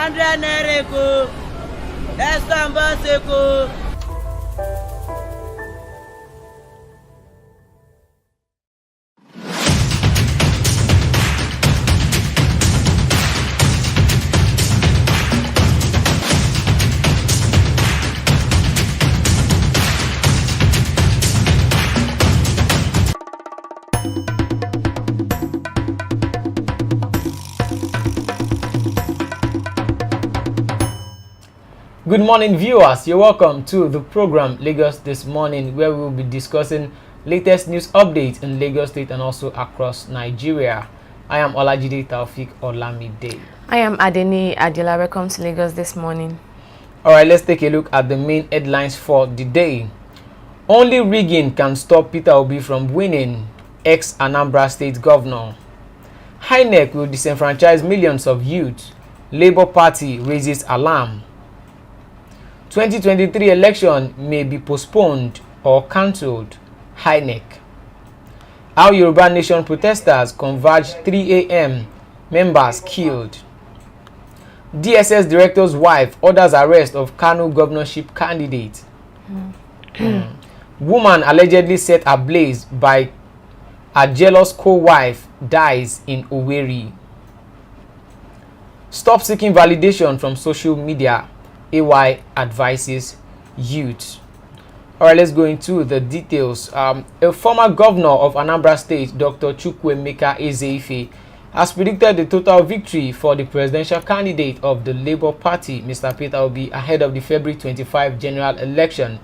100 naira ko. Ex-Anambra ko. Good morning, viewers. You're welcome to the program Lagos This Morning, where we will be discussing latest news updates in Lagos State and also across Nigeria. I am Olajide Taufik Olamide. I am Adeni Adila. Welcome to Lagos This Morning. All right, let's take a look at the main headlines for the day. Only rigging can stop Peter Obi from winning, ex-Anambra State Governor. INEC will disenfranchise millions of youth. Labour Party raises alarm. 2023 election may be postponed or cancelled. INEC. How Yoruba Nation protesters converge 3 a.m. Members killed. DSS director's wife orders arrest of Kano governorship candidate. Woman allegedly set ablaze by a jealous co-wife dies in Owerri. Stop seeking validation from social media. AY advises youth. All right, let's go into the details. A former governor of Anambra State, Dr. Chukwuemeka Ezeife, has predicted the total victory for the presidential candidate of the Labour Party, Mr. Peter Obi, ahead of the February 25 general election.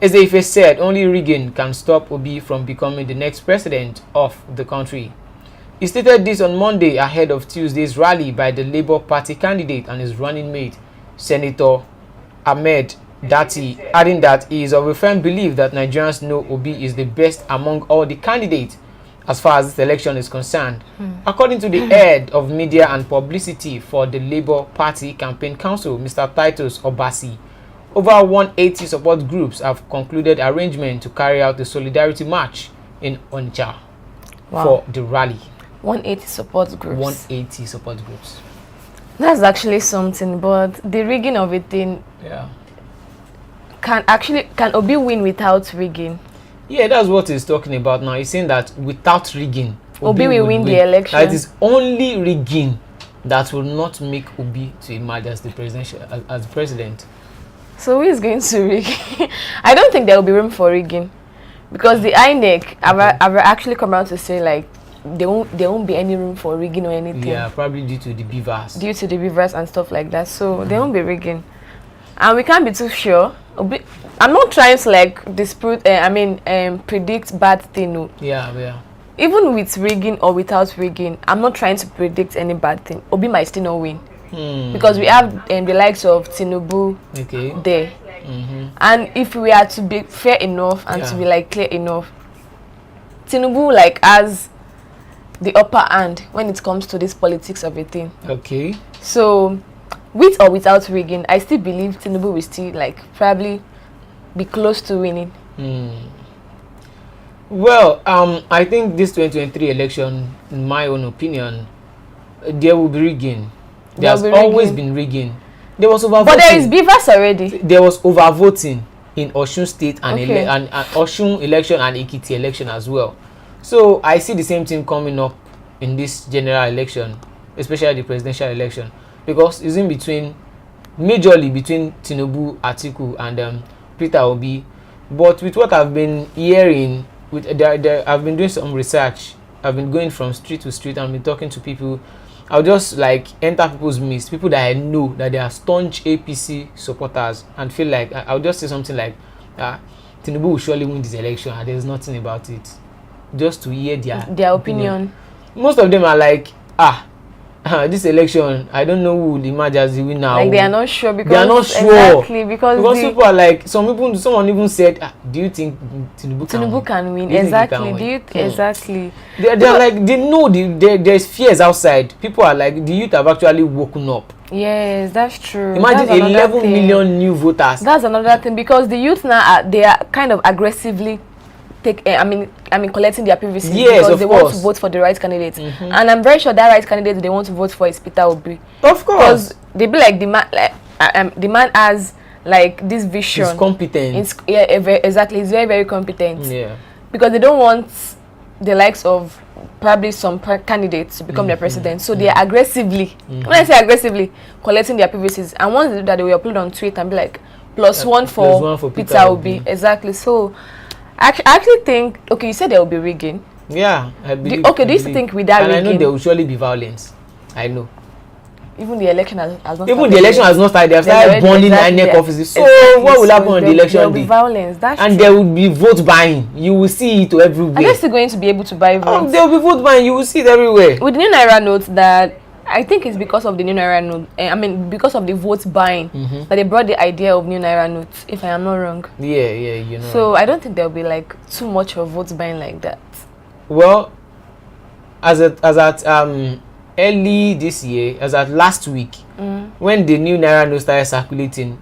Ezeife said only rigging can stop Obi from becoming the next president of the country. He stated this on Monday ahead of Tuesday's rally by the Labour Party candidate and his running mate, Senator Ahmed Dati, adding that he is of a firm belief that Nigerians know Obi is the best among all the candidates as far as this election is concerned. According to the head of media and publicity for the Labour Party Campaign Council, Mr. Titus Obasi, over 180 support groups have concluded arrangement to carry out the solidarity march in Onitsha for the rally. 180 support groups. 180 support groups. That's actually something, but the rigging of it thing, yeah, can Obi win without rigging? Yeah, that's what he's talking about now. He's saying that without rigging, Obi will win the election. That is only rigging that will not make Obi to emerge as the president. So who is going to rig? I don't think there will be room for rigging, because the INEC have actually come out to say like there won't be any room for rigging or anything. Yeah, probably due to the beavers. Due to the beavers and stuff like that. So there won't be rigging. And we can't be too sure. I'm not trying to like dispute, predict bad thing. No. Yeah. Even with rigging or without rigging, I'm not trying to predict any bad thing. Obi might still not win. Because we have the likes of Tinubu there. And if we are to be fair enough and to be like clear enough, Tinubu like has the upper hand when it comes to this politics of a thing. Okay. So, with or without rigging, I still believe Tinubu will still like probably be close to winning. Well, I think this 2023 election, in my own opinion, there will be rigging. There's always been rigging. There was overvoting. But there is beavers already. There was overvoting in Osun State and Osun election and Ekiti election as well. So I see the same thing coming up in this general election, especially the presidential election, because it's in between, majorly between Tinubu, Atiku, and Peter Obi. But with what I've been hearing, I've been doing some research. I've been going from street to street and been talking to people. I'll just like enter people's midst, people that I know that they are staunch APC supporters, and feel like I'll just say something like, Tinubu will surely win this election, and there's nothing about it. Just to hear their opinion. Most of them are like, this election, I don't know who will emerge as the winner. Like they are not sure because they are not sure. Exactly because people are like, someone even said, do you think Tinubu can win? Exactly. Exactly. They're like, they know there's fears outside. People are like, the youth have actually woken up. Yes, that's true. Imagine 11 million new voters. That's another thing, because the youth now they are kind of aggressively collecting their PVC, yes, because they want to vote for the right candidate. And I'm very sure that right candidate they want to vote for is Peter Obi. Of course. Because they be like the man has like this vision. He's competent. Exactly. He's very, very competent. Yeah. Because they don't want the likes of probably some candidates to become their president. So they are aggressively, when I say aggressively, collecting their PVCs. And once they do that, they will upload on Twitter and be like, +1 for Peter Obi. Exactly. So I actually think, okay, you said there will be rigging. Yeah, I believe. Do you think with that rigging? And I know there will surely be violence. I know. Even the election has not started. Even the election has not started. They have started burning INEC offices. So what will happen on the election day? There will be violence. That's and true. there will be vote buying. You will see it everywhere. Are they still going to be able to buy votes? There will be vote buying. You will see it everywhere. With the new Naira notes, that I think it's because of the new Naira note. I mean, because of the vote buying that they brought the idea of new Naira notes. If I am not wrong. Yeah, you know. So I don't think there will be like too much of vote buying like that. Well, as at early this year, as at last week, when the new Naira note started circulating,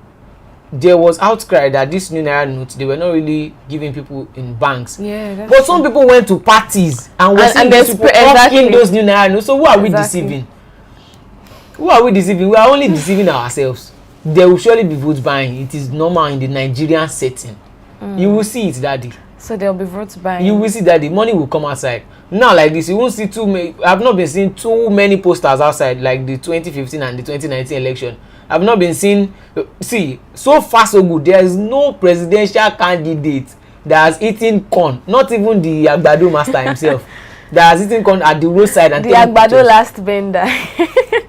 there was outcry that this new Naira note, they were not really giving people in banks. Yeah, but some people went to parties and were seeing these people offering those new Naira notes. So who are we deceiving? Who are we deceiving? We are only deceiving ourselves. There will surely be vote buying. It is normal in the Nigerian setting. You will see it, Daddy. So there will be vote buying. You will see that the money will come outside. Now like this, you won't see too many. I've not been seeing too many posters outside like the 2015 and the 2019 election. I've not been seeing. See, so far so good. There is no presidential candidate that has eaten corn. Not even the Agbado master himself that has eaten corn at the roadside and the Agbado last bender.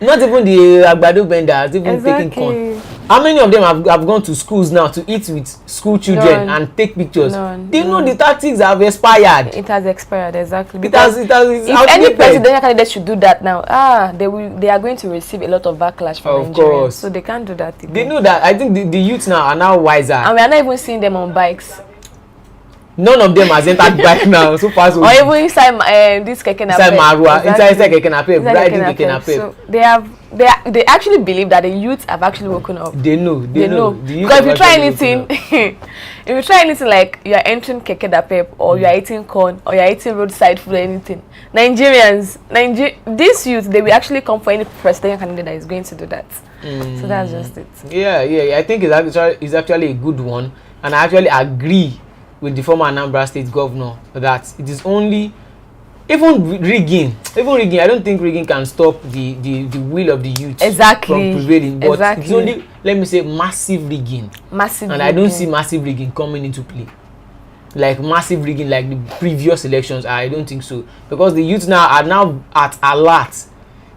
Not even the Agbado bender has even taken corn. How many of them have gone to schools now to eat with school children and take pictures? They know the tactics have expired. It has expired, exactly. Because if any presidential candidate should do that now, they are going to receive a lot of backlash from Nigerians. Course. So they can't do that again. They know that. I think the youth now are now wiser. And we are not even seeing them on bikes. None of them has entered bike now. So far, so or even inside this keke napep. Inside Marua, inside keke napep, riding keke napep. So they actually believe that the youth have actually woken up. They know. Because if you try anything, if you try anything like you are entering keke napep or you are eating corn or you are eating roadside food or anything, this youth, they will actually come for any presidential candidate that is going to do that. So that's just it. Yeah. I think it's actually a good one, and I actually agree with the former Anambra State governor that it is only even rigging. I don't think rigging can stop the will of the youth from prevailing. But it's only, let me say, massive rigging. I don't see massive rigging coming into play. Like massive rigging, like the previous elections. I don't think so, because the youth now are at alert.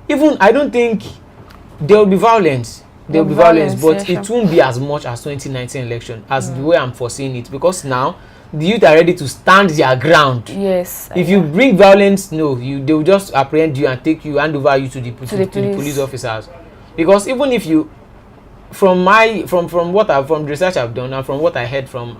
Even I don't think there will be violence. There will be violence, but it won't be as much as 2019 election as the way I'm foreseeing it, because now the youth are ready to stand their ground. Yes. If you bring violence, they will just apprehend you and hand over you to the police officers. Because even if you, from the research I've done and from what I heard from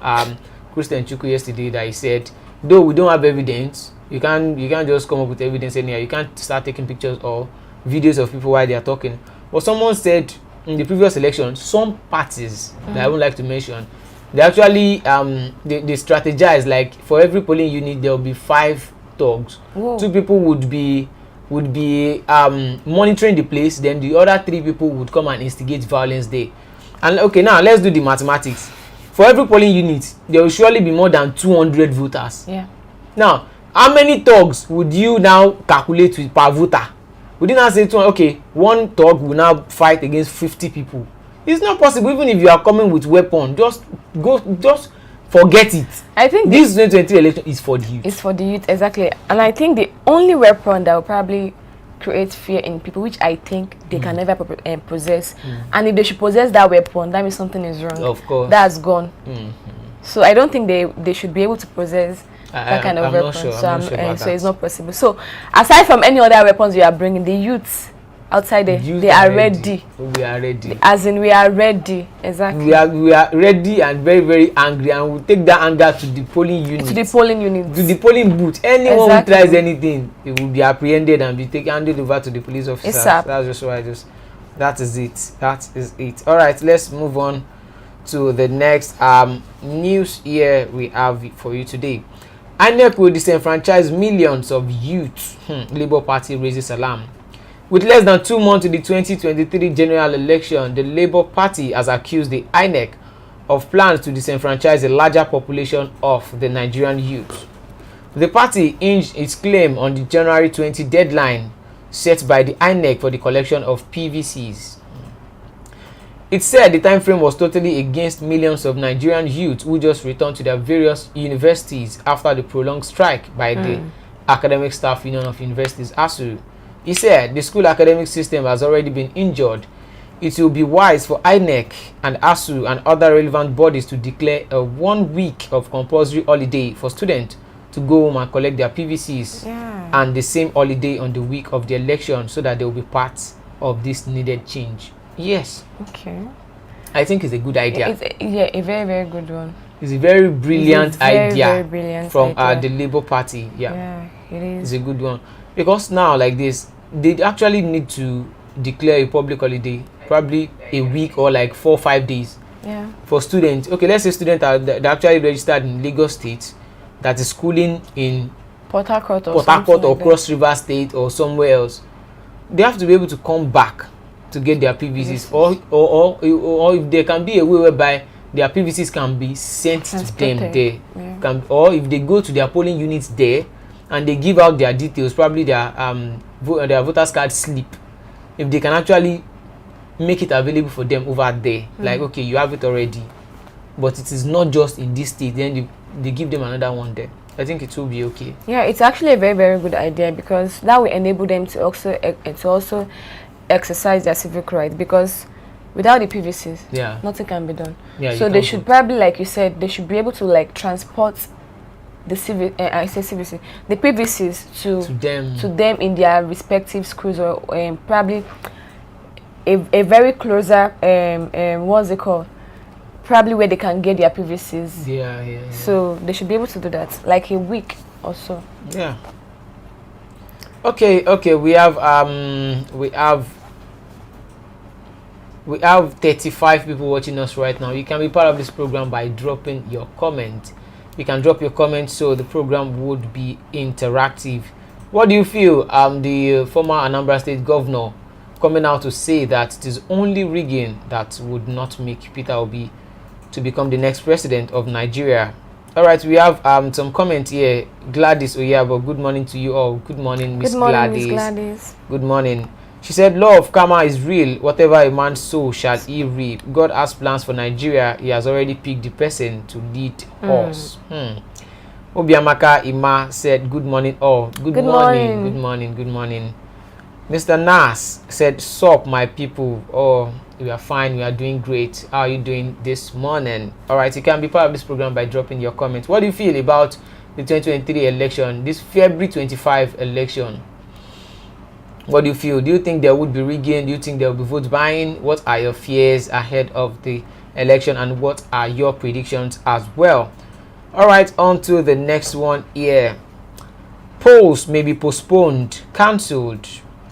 Christian Chukwu yesterday, that he said, though we don't have evidence, you can't just come up with evidence anywhere. You can't start taking pictures or videos of people while they are talking. But someone said in the previous election, some parties that I would like to mention, they actually they strategize, like for every polling unit there will be 5 thugs. Whoa. 2 people would be monitoring the place, then the other 3 people would come and instigate violence there. And okay, now let's do the mathematics. For every polling unit there will surely be more than 200 voters. Yeah. Now how many thugs would you now calculate with per voter? We did not say 200. Okay, 1 thug will now fight against 50 people. It's not possible. Even if you are coming with weapon, just forget it. I think this 2023 election is for the youth. It's for the youth, exactly. And I think the only weapon that will probably create fear in people, which I think they can never possess, and if they should possess that weapon, that means something is wrong. Of course, that's gone. So I don't think they should be able to possess that kind of weapon. So it's not possible. So aside from any other weapons you are bringing, the youths outside there, they are ready. We are ready. As in, we are ready. Exactly. We are ready and very, very angry, and we'll take that anger to the polling unit. To the polling booth. Anyone who tries anything, it will be apprehended and be handed over to the police officers. That's just why that is it. All right, let's move on to the next news here we have for you today. INEC will disenfranchise millions of youth. Labour Party raises alarm. With less than 2 months to the 2023 general election, the Labour Party has accused the INEC of plans to disenfranchise a larger population of the Nigerian youth. The party hinged its claim on the January 20 deadline set by the INEC for the collection of PVCs. It said the time frame was totally against millions of Nigerian youth who just returned to their various universities after the prolonged strike by the Academic Staff Union of Universities, ASU. He said the school academic system has already been injured. It will be wise for INEC and ASU and other relevant bodies to declare a 1 week of compulsory holiday for students to go home and collect their PVCs, and the same holiday on the week of the election, so that they will be part of this needed change. Yes. Okay. I think it's a good idea. It's a very, very good one. It's a very brilliant idea very brilliant from idea. the Labour Party. Yeah, it is. It's a good one. Because now, like this, they actually need to declare a public holiday, probably a week or like 4 or 5 days. Yeah. For students. Okay, let's say students are actually registered in Lagos State, that is schooling in Port Harcourt or Cross River State or somewhere else. They have to be able to come back to get their PVCs, or if there can be a way whereby their PVCs can be sent to them there, or if they go to their polling units there and they give out their details, probably their voters card slip, if they can actually make it available for them over there, like, okay, you have it already, but it is not just in this state, then they give them another one there. I think it will be okay. Yeah, it's actually a very, very good idea, because that will enable them to also exercise their civic rights, because without the PVCs, nothing can be done. So they should probably, like you said, they should be able to like transport the the PVCs to them in their respective schools, or probably a very closer what's it called? Probably where they can get their PVCs. So they should be able to do that, like a week or so. Yeah. Okay. We have 35 people watching us right now. You can be part of this program by dropping your comment. You can drop your comment so the program would be interactive. What do you feel? The former Anambra State governor coming out to say that it is only rigging that would not make Peter Obi to become the next president of Nigeria. All right, we have some comment here. Gladys Oyabo, good morning to you all. Good morning, Miss Gladys. Good morning. She said, law of karma is real. Whatever a man sow shall he reap. God has plans for Nigeria. He has already picked the person to lead us. Obiamaka Ima said, good morning all. Good morning. Mr. Nas said, sup my people. Oh, we are fine, we are doing great. How are you doing this morning? All right, you can be part of this program by dropping your comments. What do you feel about the 2023 election, this February 25 election? What do you feel? Do you think there would be rigging? Do you think there will be vote buying? What are your fears ahead of the election, and what are your predictions as well? All right, on to the next one here. Polls may be postponed, cancelled.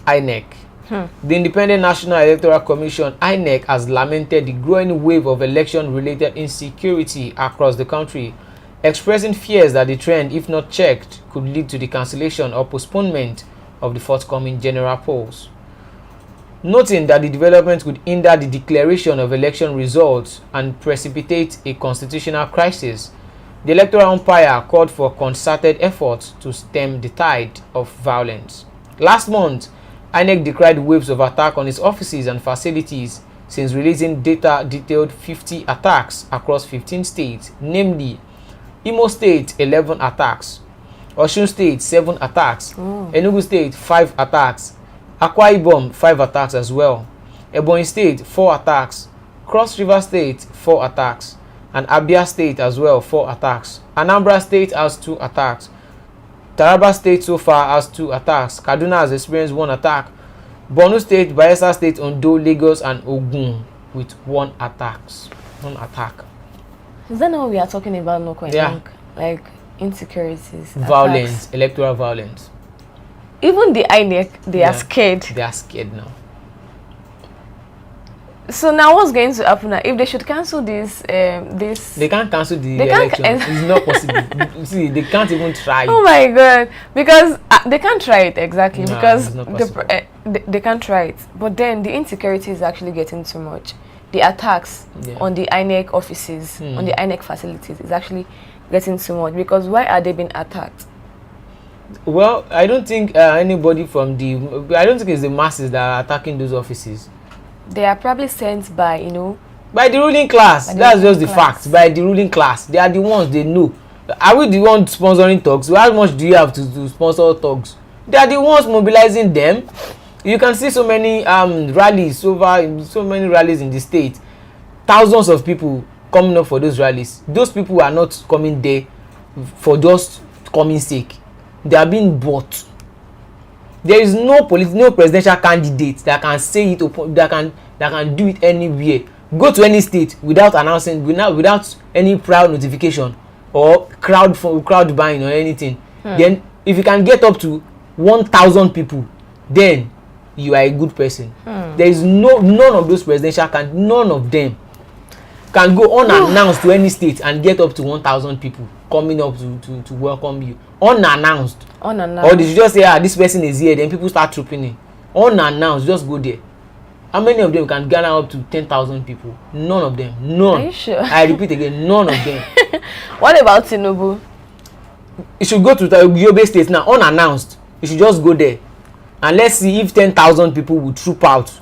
INEC. The Independent National Electoral Commission, INEC, has lamented the growing wave of election-related insecurity across the country, expressing fears that the trend, if not checked, could lead to the cancellation or postponement of the forthcoming general polls. Noting that the development could hinder the declaration of election results and precipitate a constitutional crisis, the electoral umpire called for concerted efforts to stem the tide of violence. Last month, INEC decried waves of attack on its offices and facilities since releasing data detailed 50 attacks across 15 states, namely Imo State 11 attacks, Osun State 7 attacks, Enugu State 5 attacks, Akwa Ibom 5 attacks as well, Ebonyi State 4 attacks, Cross River State 4 attacks, and Abia State as well 4 attacks. Anambra State has 2 attacks. Taraba State so far has 2 attacks. Kaduna has experienced 1 attack. Borno State, Bayelsa State, Ondo, Lagos, and Ogun with 1 attack. Is that not what we are talking about, Noko? Like insecurities, violence, attacks. Electoral violence. Even the INEC, they are scared. They are scared now. So now what's going to happen now? If they should cancel this, they can't cancel the election. It's not possible. See, they can't even try. Oh my God! Because they can't try it exactly, No, because it's not possible. they can't try it. But then the insecurity is actually getting too much. The attacks on the INEC offices, on the INEC facilities, is actually getting too much. Because why are they being attacked? Well, I don't think anybody from I don't think it's the masses that are attacking those offices. They are probably sent by, by the ruling class. That's just the fact. By the ruling class, they are the ones they know. Are we the ones sponsoring talks? How much do you have to sponsor talks? They are the ones mobilizing them. You can see so many rallies so many rallies in the state. Thousands of people coming up for those rallies. Those people are not coming there for just coming sake. They are being bought. There is no presidential candidate that can say it, that can do it anywhere. Go to any state without announcing, without any prior notification or crowd buying or anything. Then if you can get up to 1,000 people, then you are a good person. There is none of those presidential candidates, none of them can go unannounced to any state and get up to 1,000 people coming up to welcome you. Unannounced. Or did you just say, this person is here, then people start trooping in? Unannounced, just go there. How many of them can gather up to 10,000 people? None of them. None. Are you sure? I repeat again, none of them. What about Tinubu? You should go to the Yobe State now, unannounced. You should just go there. And let's see if 10,000 people will troop out.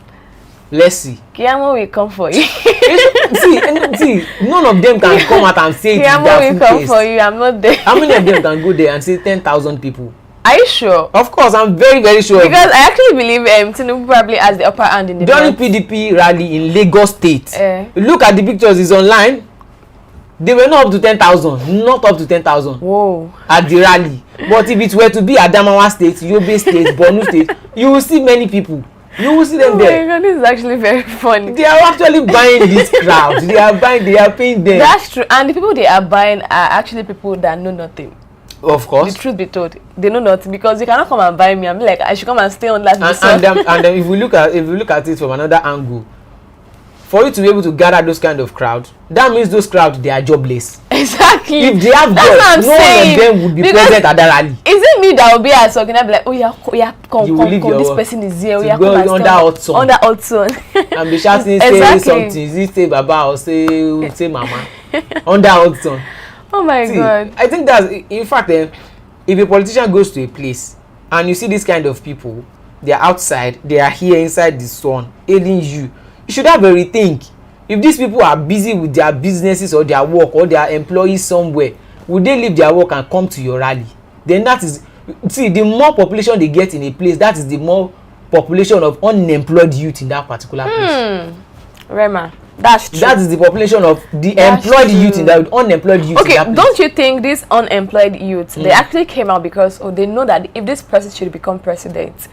Let's see. Kiyamo will come for you. see, none of them can come out and say Kiyamo will come for you. I'm not there. How many of them can go there and say 10,000 people? Are you sure? Of course, I'm very, very sure. Because I actually believe Tinubu probably has the upper hand in the during PDP rally in Lagos State. Look at the pictures, it's online. They were not up to 10,000. Not up to 10,000. Whoa. At the rally. But if it were to be Adamawa State, Yobe State, Borno State, you will see many people. You will see them there. Oh my God, this is actually very funny. They are actually buying this crowd. They are paying them. That's true. And the people they are buying are actually people that know nothing. Of course. The truth be told, they know nothing, because you cannot come and buy me. I'm like, I should come and stay on that. And then if we look at it from another angle, for you to be able to gather those kind of crowds, that means those crowds, they are jobless. Exactly. If they have jobs, no one of them would be present at that rally. Is it me that will be at talking? I'll be like, oh yeah, come. This person is here. To go under hot sun. Under hot sun. And be shouting, say something. Is it say Baba or say Mama? Under hot sun. Oh my God. I think that's, in fact, if a politician goes to a place and you see this kind of people, they are outside, they are here inside the sun, aiding you. You should have a rethink. If these people are busy with their businesses or their work or their employees somewhere, would they leave their work and come to your rally? Then that is, see, the more population they get in a place, that is the more population of unemployed youth in that particular place. Rema, that's true. That is the population of the employed youth in that, unemployed youth in that place. Don't you think these unemployed youth, they actually came out because they know that if this person should become president,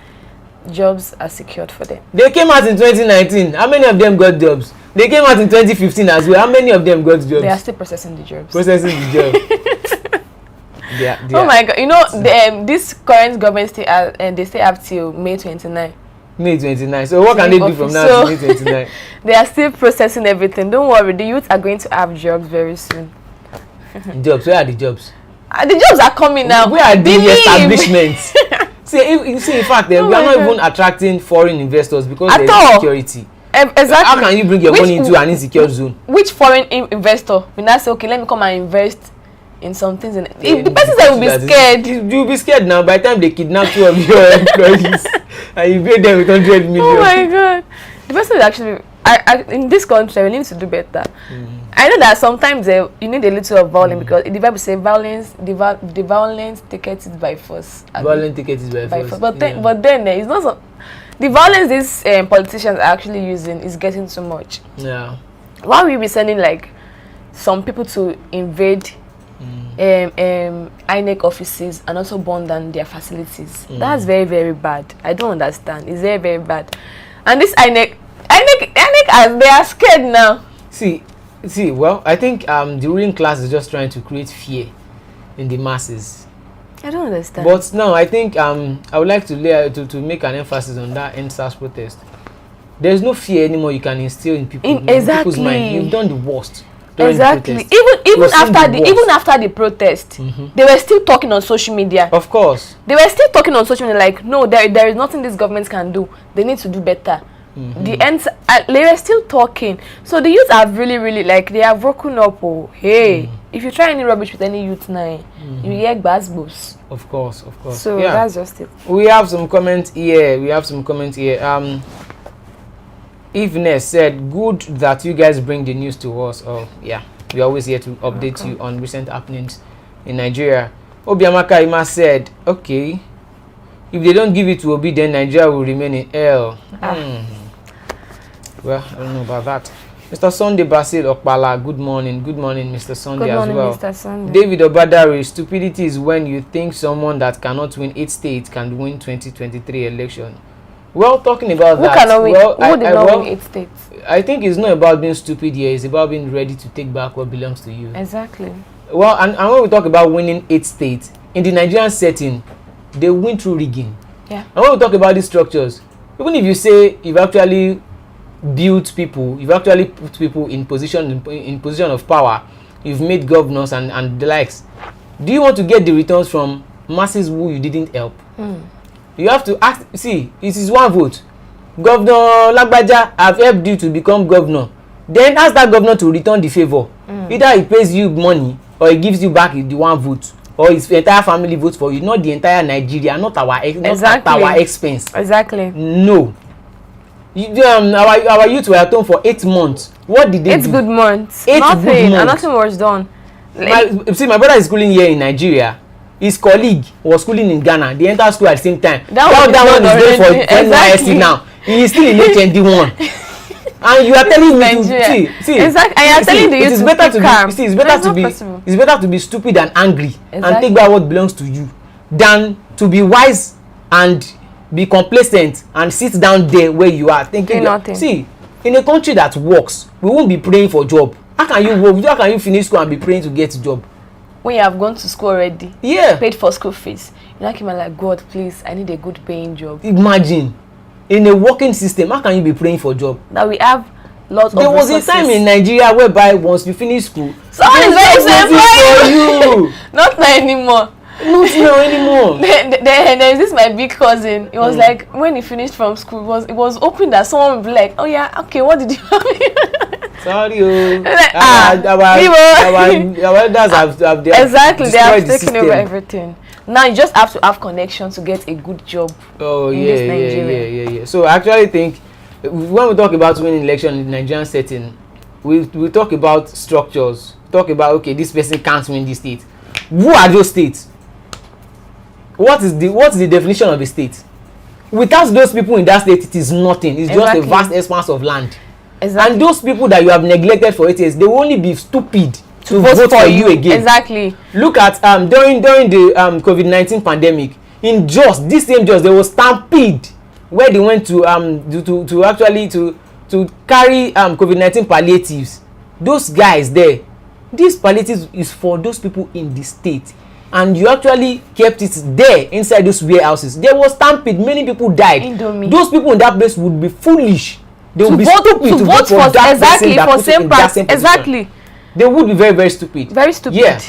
jobs are secured for them. They came out in 2019. How many of them got jobs? They came out in 2015 as well. How many of them got jobs? They are still processing the jobs. Oh my God! You know, this current government they still have till May 29. May 29. So what can they do from now to May 29? They are still processing everything. Don't worry, the youth are going to have jobs very soon. Jobs? Where are the jobs? The jobs are coming now. Where are the establishments? See, in fact, we are not even attracting foreign investors because there is insecurity. Exactly. How can you bring your money into an insecure zone? Which foreign investor will not say, okay, let me come and invest in some things? The person that will be scared. You'll be scared now. By the time they kidnap two of your employees and you pay them with 100 million. Oh my God. The person is actually, in this country, we need to do better. I know that sometimes you need a little of violence, because the Bible says violence, the violence taketh it by force. Violence taketh it by force. But then it's not so. The violence these politicians are actually using is getting too much. Yeah. Why will we be sending like some people to invade INEC offices and also burn down their facilities? That's very, very bad. I don't understand. It's very, very bad. And this INEC, they are scared now. See, well, I think the ruling class is just trying to create fear in the masses. I don't understand. But no, I think I would like to make an emphasis on that NSAS protest. there's no fear anymore you can instill in people's mind. You've done the worst. Exactly. Even after the protest, they were still talking on social media. Of course. They were still talking on social media like, no, there is nothing this government can do. They need to do better. They were still talking. So the youth have really like, they have woken up. Oh, hey, if you try any rubbish with any youth now, you get basbos. Of course. So that's just it. We have some comments here. Eveness said, good that you guys bring the news to us. Oh, yeah. We're always here to update you on recent happenings in Nigeria. Obiamaka Ima said, okay, if they don't give it to Obi, then Nigeria will remain in hell. Well, I don't know about that. Mr. Sunday Basil Okpala, good morning. Good morning, Mr. Sunday, good morning, as well. Mr. Sunday. David Obadari, stupidity is when you think someone that cannot win 8 states can win 2023 election. Well, talking about who that, cannot win? Who did not win 8 states? I think it's not about being stupid here. It's about being ready to take back what belongs to you. Exactly. Well, and when we talk about winning 8 states, in the Nigerian setting, they win through rigging. Yeah. And when we talk about these structures, even if you say you've actually built people, you've actually put people in position of power, you've made governors and the likes, do you want to get the returns from masses who you didn't help? You have to ask. See, it is one vote. Governor Lagbaja have helped you to become governor. Then ask that governor to return the favor. Either he pays you money or he gives you back the one vote, or his entire family votes for you, not the entire Nigeria, not our expense. Exactly. No. Our youth were at home for 8 months. What did they do? 8 good months. 8 nothing. good months. And nothing was done. My brother is schooling here in Nigeria. His colleague was schooling in Ghana. They entered school at the same time. That one is going for NYSC now. He is still in HND1. And you are telling me to see. Exactly. And you are telling the youth to be calm. See, it's better to be stupid and angry and take back what belongs to you than to be wise and be complacent and sit down there where you are thinking nothing. See, in a country that works, we won't be praying for job. How can you work? How can you finish school and be praying to get a job? When you have gone to school already, paid for school fees, you know, like, God, please, I need a good paying job. Imagine, in a working system, how can you be praying for job? Now we have lots of resources. There was a time in Nigeria whereby once you finish school, someone is very for you. Not now anymore. Not now anymore. There is this my big cousin. It was like when he finished from school, it was open that someone would be like, oh yeah, okay, what did you have? Sorry, oh. Like, our elders have exactly, they have taken over everything. Now you just have to have connections to get a good job. Oh yeah. So I actually think when we talk about winning election in the Nigerian setting, we talk about structures. Talk about, okay, this person can't win this state. Who are those states? What's the definition of a state? Without those people in that state, it is nothing. It's just a vast expanse of land. Exactly. And those people that you have neglected for 8 years, they will only be stupid to vote for you again. Exactly. Look at during the COVID-19 pandemic, in this same Jos, there was stampede where they went to carry COVID-19 palliatives. Those guys there, these palliatives is for those people in the state, and you actually kept it there inside those warehouses. There was stampede, many people died. Indomie. Those people in that place would be foolish. They would be stupid to vote for that exactly person for same person. Exactly. They would be very, very stupid. Very stupid. Yeah.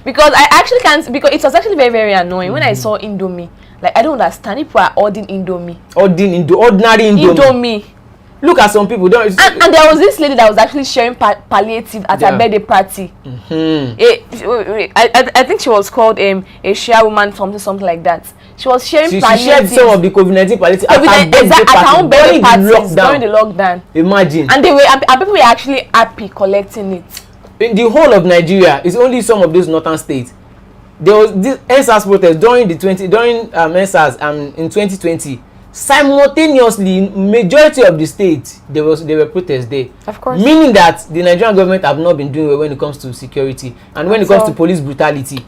Because I actually can't, because it was actually very, very annoying when I saw Indomie. Like, I don't understand. People are ordering Indomie. Ordinary Indomie. Look at some people. And there was this lady that was actually sharing palliative at her birthday party. I think she was called a Shia woman, something like that. She was sharing palliative. She shared some of the COVID-19 palliative at her own birthday parties during the lockdown. Imagine. And people were actually happy collecting it. In the whole of Nigeria, it's only some of those northern states. There was this NSAS protest during NSAS in 2020. Simultaneously, majority of the states there were protests there. Of course. Meaning that the Nigerian government have not been doing well when it comes to security and when it comes to police brutality.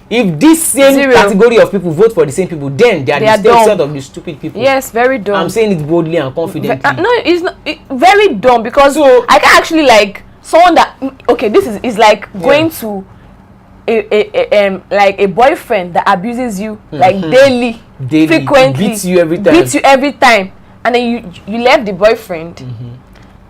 If this same category of people vote for the same people, then they are the set of the stupid people. Yes, very dumb. I'm saying it boldly and confidently. No, it's not very dumb, because I can actually, like, someone that, okay, this is like going to like a boyfriend that abuses you like daily, frequently, beats you every time. and then you left the boyfriend.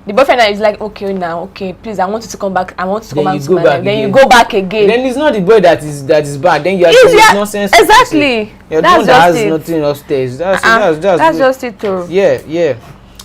The boyfriend is like, okay, now, okay, please, I want you to come back. I want you to come back to my life. Then you go back again. Then it's not the boy that is bad. Then you are saying it's nonsense. Exactly. You're the one that has nothing upstairs. That's just it, too. Yeah.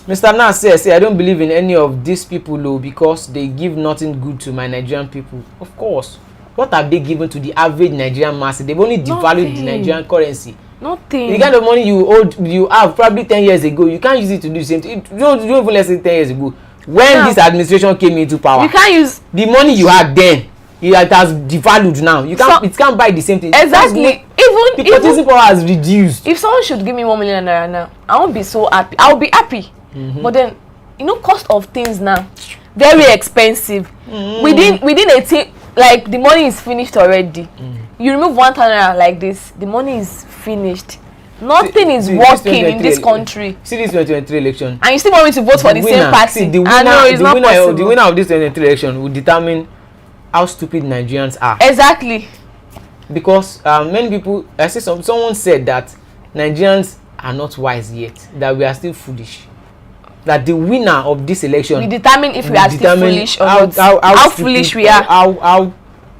Mr. Nas says, I don't believe in any of these people, though, because they give nothing good to my Nigerian people. Of course. What have they given to the average Nigerian mass? They've only devalued the Nigerian currency. Nothing. The kind of money you have probably 10 years ago, you can't use it to do the same thing. You don't even let's say 10 years ago. When this administration came into power, you can't use the money you had then. It has devalued now. It can't buy the same thing. Exactly. The purchasing power has reduced. If someone should give me 1 million naira now, I won't be so happy. I'll be happy. But then, cost of things now, very expensive. Within 18, like the money is finished already. You remove 1,000 naira like this, the money is finished. Nothing is working in this country. See this 2023 election. And you still want me to vote for the same party? The winner of this 2023 election will determine how stupid Nigerians are. Exactly. Because many people, I see someone said that Nigerians are not wise yet, that we are still foolish. That the winner of this election will determine if we are still foolish or not. How foolish we are. How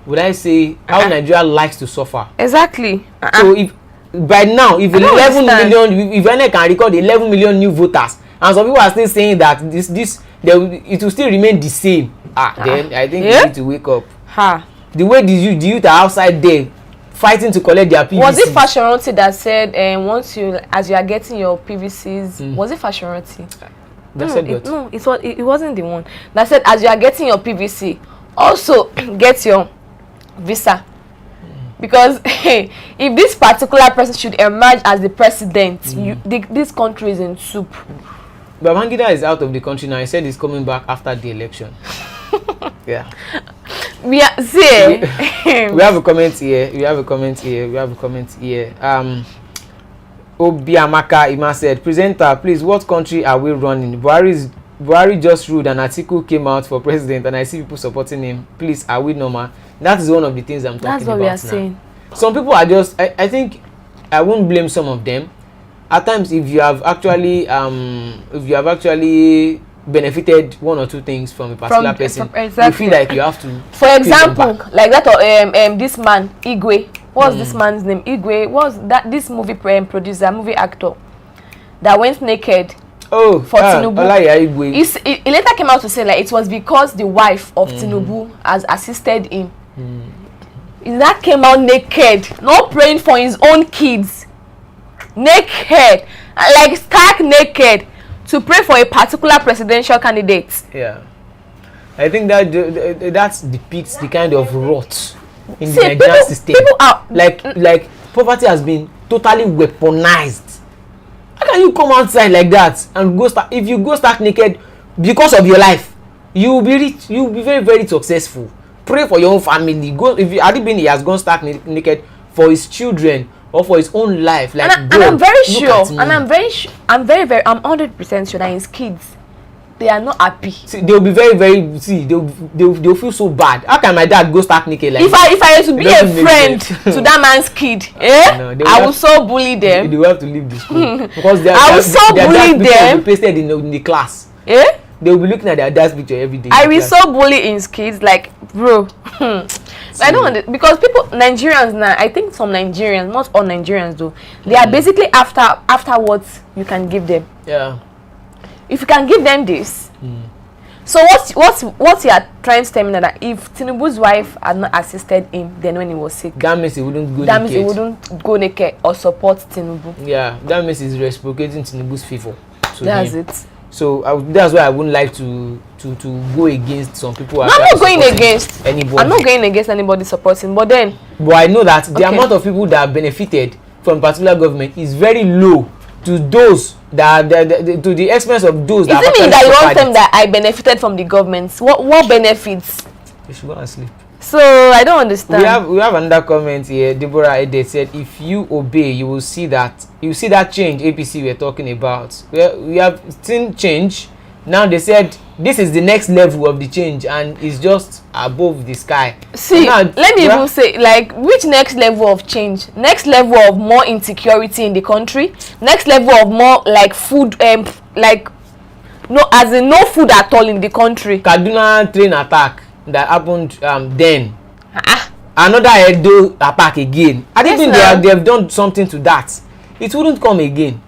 would I say, how Nigeria likes to suffer. Exactly. So if by now, if 11 million, if I can record 11 million new voters, and some people are still saying that it will still remain the same. Then I think we need to wake up. The way the youth are outside there fighting to collect their PVCs. Was it Fashoranti that said, as you are getting your PVCs, was it Fashoranti? It wasn't the one that said, as you are getting your PVC, also get your visa. Because if this particular person should emerge as the president, this country is in soup. Babangida is out of the country now. He said he's coming back after the election. Yeah. We have a comment here. Obiamaka Ima said, presenter, please, what country are we running? Buhari just ruled, an article came out for president, and I see people supporting him. Please, are we normal? That is one of the things I'm talking about. That's what we are saying. Some people are just, I think I won't blame some of them. At times, if you have actually benefited one or two things from a particular person, you feel like you have to. For example, like that of this man Igwe. What's this man's name? Igwe was that this movie producer, movie actor that went naked. Oh, for Tinubu. Igwe. It later came out to say like it was because the wife of Tinubu has assisted him. That came out naked, not praying for his own kids. Naked, like stark naked, to pray for a particular presidential candidate. Yeah, I think that depicts the kind of rot in the Nigerian system. People are like poverty has been totally weaponized. How can you come outside like that and go start? If you go stark naked because of your life, you will be rich. You will be very, very successful. Pray for your own family. Go if you he has gone stark naked for his children or for his own life. Like, and I'm very sure, and I'm very 100% sure that his kids, they are not happy. See, they'll be very, very. See, they'll feel so bad. How can my dad go stark naked like? If I used to be a friend to that man's kid, I will so bully them. They will have to leave the school because I will so bully them. Will be pasted in the class. They will be looking at their dad's picture every day. I will so bully his kids, like, bro. I don't want because people, Nigerians now, I think some Nigerians, not all Nigerians though, they are basically after what you can give them. Yeah. If you can give them this. So what you are trying to tell me that if Tinubu's wife had not assisted him then when he was sick, that means he wouldn't go naked. That means he wouldn't go naked or support Tinubu. Yeah, that means he's reciprocating Tinubu's favor. That's it. So that's why I wouldn't like to go against some people. I'm not going against anybody. I'm not going against anybody supporting, but I know that the amount of people that benefited from particular government is very low to those that to the expense of those. Isn't it that you want them that I benefited from the government? What benefits? You should go and sleep. So I don't understand. We have another comment here. Deborah Ede said, "If you obey, you will see that change APC we're talking about. We have seen change, Now they said this is the next level of the change and it's just above the sky. See, now, let me even say, like, which next level of change? Next level of more insecurity in the country? Next level of more like food, like no, as in no food at all in the country. Kaduna train attack that happened then. Another Edo attack again. I don't think they have done something to that. It wouldn't come again.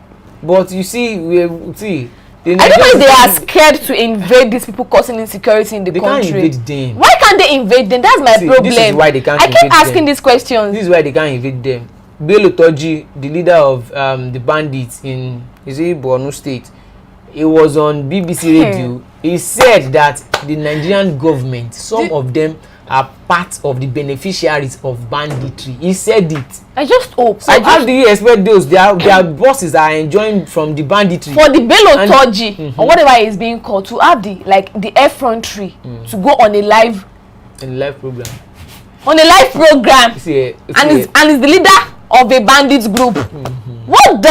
But you see, I don't know if they are scared to invade these people causing insecurity in the country. They can't invade them. Why can't they invade them? That's my problem. This is why they can't invade them. I keep asking these questions. This is why they can't invade them. Bello Toji, the leader of the bandits in Borno State, he was on BBC radio. He said that the Nigerian government, some of them are part of the beneficiaries of banditry. He said it. I just hope. So how do you expect those their bosses are enjoying from the banditry? For the Bello Toji or whatever is being called to have the effrontery to go on a live program. On a live program. And is the leader of a bandits group. What the?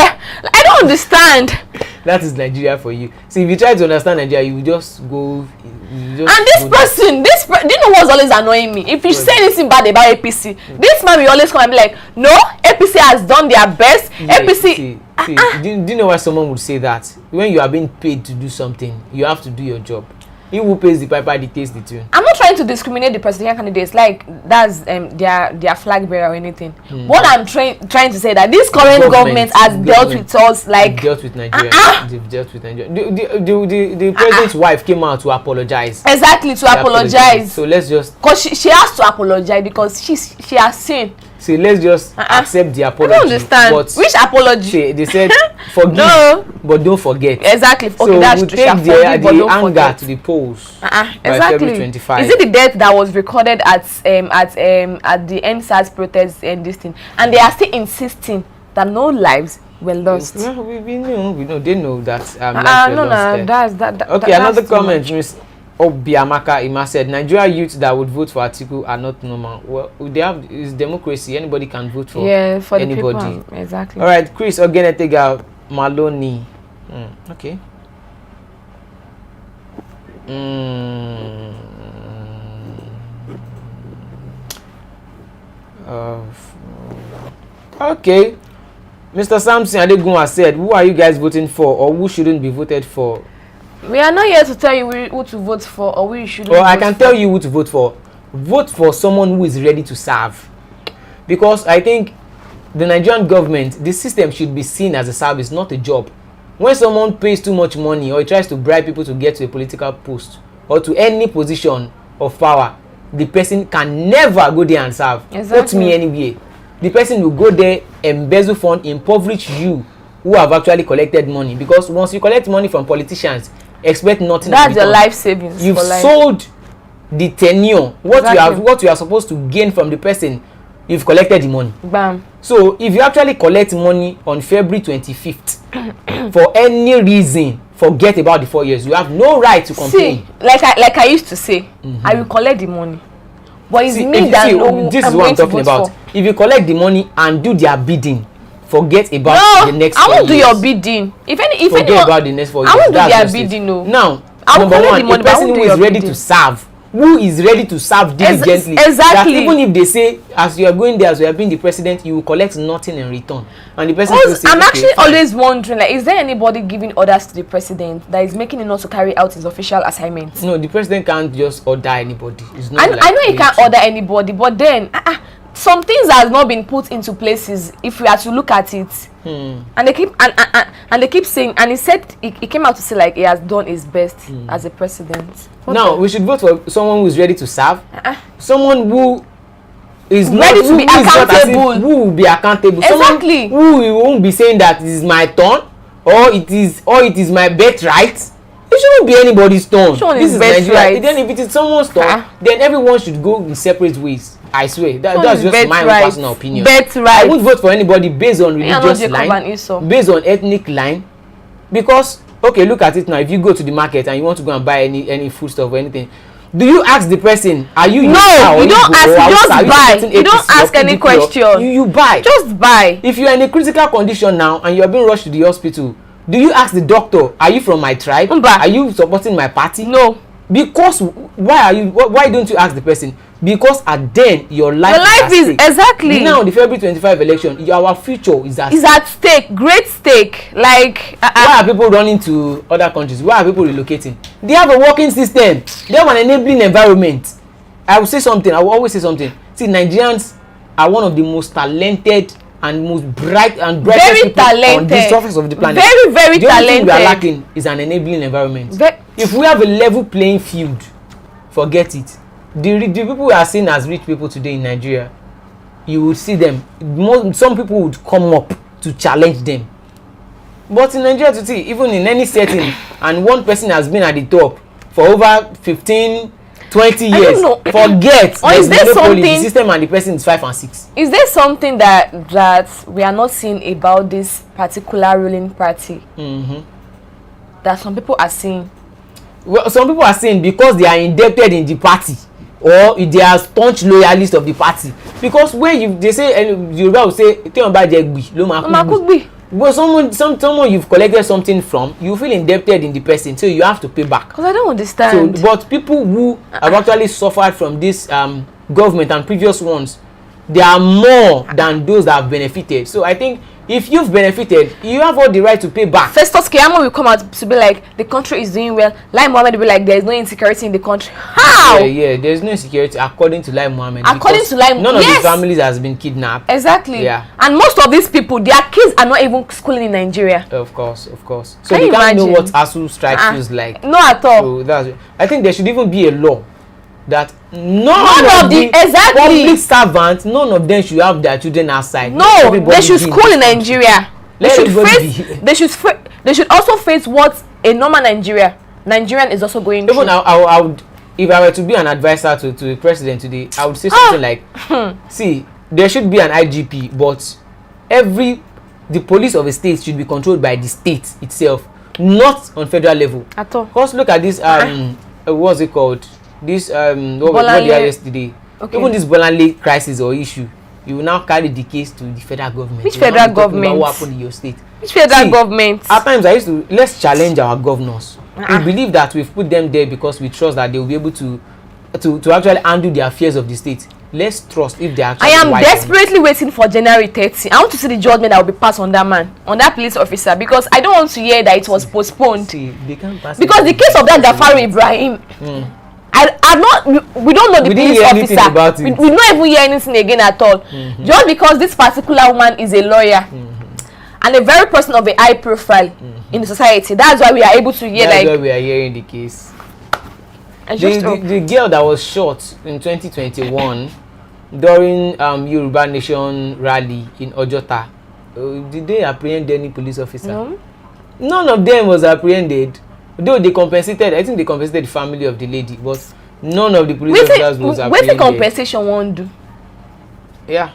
I don't understand. That is Nigeria for you. See, if you try to understand Nigeria, you just go. And this person, do you know what's always annoying me? If you say anything bad about APC, this man will always come and be like, no, APC has done their best. APC. Do you know why someone would say that? When you are being paid to do something, you have to do your job. He who pays the piper dictates the tune. I'm not trying to discriminate the presidential candidates, like that's their flag bearer or anything. What I'm trying to say that this current government has dealt with us like dealt with Nigeria. They've dealt with Nigeria. The president's wife came out to apologize. Exactly, to apologize. So let's just because she has to apologize because she has sinned. So let's just accept the apology. I don't understand. But which apology? They said forgive, but don't forget. Exactly. Okay, so that's true. Take the anger to the polls by February 25. Is it the death that was recorded at the NSAS protest and this thing? And they are still insisting that no lives were lost. Well, we know. They know that lives were lost. That's okay, another comment, Miss Obiamaka Ima said, Nigeria youths that would vote for Atiku are not normal. Well, it's democracy. Anybody can vote for anybody. The people, exactly. All right, Chris Ogenetega Maloney. Okay. Okay. Mr. Samson Adegunwa said, who are you guys voting for or who shouldn't be voted for? We are not here to tell you who to vote for or who you shouldn't vote for. I can tell you who to vote for. Vote for someone who is ready to serve. Because I think the Nigerian government, the system should be seen as a service, not a job. When someone pays too much money or he tries to bribe people to get to a political post or to any position of power, the person can never go there and serve. Exactly. Not me anyway. The person will go there, embezzle fund, impoverish you who have actually collected money. Because once you collect money from politicians, expect nothing. That's your life savings. You've sold the tenure. What you are supposed to gain from the person, you've collected the money. Bam. So if you actually collect money on February 25th for any reason, forget about the 4 years. You have no right to complain. See, like I used to say, I will collect the money. But it's me that this is what I'm talking about. If you collect the money and do their bidding, forget about the next 4 years. I won't do your bidding. Forget about the next 4 years. I won't do their bidding, no. Now, number one, the person who is ready to serve, who is ready to serve diligently. Exactly. That even if they say, as you are going there, as you are being the president, you will collect nothing in return. And the person will say, I'm actually always wondering, like, is there anybody giving orders to the president that is making him not to carry out his official assignments? No, the president can't just order anybody. It's not I know he can't order anybody, but then some things has not been put into places if we are to look at it. And they keep saying, and he said he came out to say like he has done his best as a president. Now we should vote for someone who is ready to serve, someone who is ready to be accountable, who will be accountable. Exactly. Someone who won't be saying that it is my turn or it is my birthright. It shouldn't be anybody's turn. This is Nigeria. Then if it is someone's turn, then everyone should go in separate ways. I swear, that's just my own personal opinion. I won't vote for anybody based on religious line, based on ethnic line, because okay, look at it now. If you go to the market and you want to go and buy any food stuff or anything, do you ask the person, are you? No, you don't ask. Just buy. You don't ask any question. You buy. Just buy. If you are in a critical condition now and you are being rushed to the hospital, Do you ask the doctor, are you from my tribe? Are you supporting my party? No. Because why don't you ask the person? Because at then your life is exactly. Now the February 25 election, our future is at stake. Great stake. Like why are people running to other countries? Why are people relocating? They have a working system. They have an enabling environment. I will always say something. See, Nigerians are one of the most talented and most brightest people on the surface of the planet. Very, very talented. The only thing we are lacking is an enabling environment. If we have a level playing field, forget it. The people we are seen as rich people today in Nigeria, you will see them. Some people would come up to challenge them. But in Nigeria today, even in any setting, and one person has been at the top for over 15, 20 years, forget. Or is there something? The system and the person is 5 and 6. Is there something that we are not seeing about this particular ruling party? That some people are seeing? Well, some people are saying because they are indebted in the party, or they are staunch loyalists of the party. Because when they say, Yoruba will say, but someone you've collected something from, you feel indebted in the person, so you have to pay back. Because I don't understand. So, but people who have actually suffered from this government and previous ones, they are more than those that have benefited. So I think if you've benefited, you have all the right to pay back. Festus Keyamo will come out to be like, the country is doing well. Lai Mohammed will be like, there is no insecurity in the country. How? Yeah, there is no insecurity according to Lai Mohammed. According to Lai Mohammed, none of his families has been kidnapped. Exactly. Yeah. And most of these people, their kids are not even schooling in Nigeria. Of course. So they can't know what ASU strike feels like. No, at all. So I think there should even be a law that none of the public servants, none of them should have their children outside. No, they should school in Nigeria. They should also face what a normal Nigerian is also going through. Even I would, if I were to be an advisor to the president today, I would say something like, see, there should be an IGP, but the police of a state should be controlled by the state itself, not on federal level. At all. Because look at this what's it called? This what we had yesterday. Okay. Even this Bolanle crisis or issue, you will now carry the case to the federal government. Which federal government? What happened in your state? Which federal government? At times let's challenge our governors. We believe that we've put them there because we trust that they will be able to actually handle the affairs of the state. Let's trust if they are actually. I am desperately waiting for January 30. I want to see the judgment that will be passed on that man, on that police officer, because I don't want to hear that it was postponed. See, they can't pass because the case of that Gafaru Ibrahim, we don't know the police officer. We don't even hear anything again at all. Just because this particular woman is a lawyer and a very person of a high profile in the society. That's why we are able to hear. That's why we are hearing the case. The girl that was shot in 2021 during Yoruba Nation rally in Ojota, did they apprehend any police officer? No. None of them was apprehended. Though they compensated, I think they compensated the family of the lady, but none of the police officers was apprehended. Where's the compensation won't do? Yeah.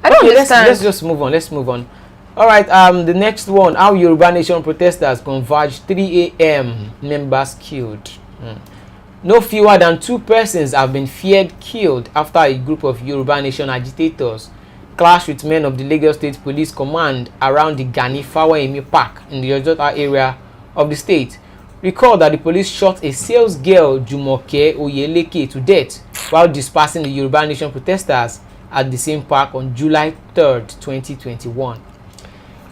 I don't understand. Let's just move on. Let's move on. All right. The next one: how Yoruba Nation protesters converge 3 a.m. members killed. No fewer than 2 persons have been feared killed after a group of Yoruba Nation agitators clashed with men of the Lagos State Police Command around the Gani Fawayemi Park in the Ojota area of the state. Recall that the police shot a sales girl, Jumoke Oyeleke, to death while dispersing the Yoruba Nation protesters at the same park on July 3rd, 2021.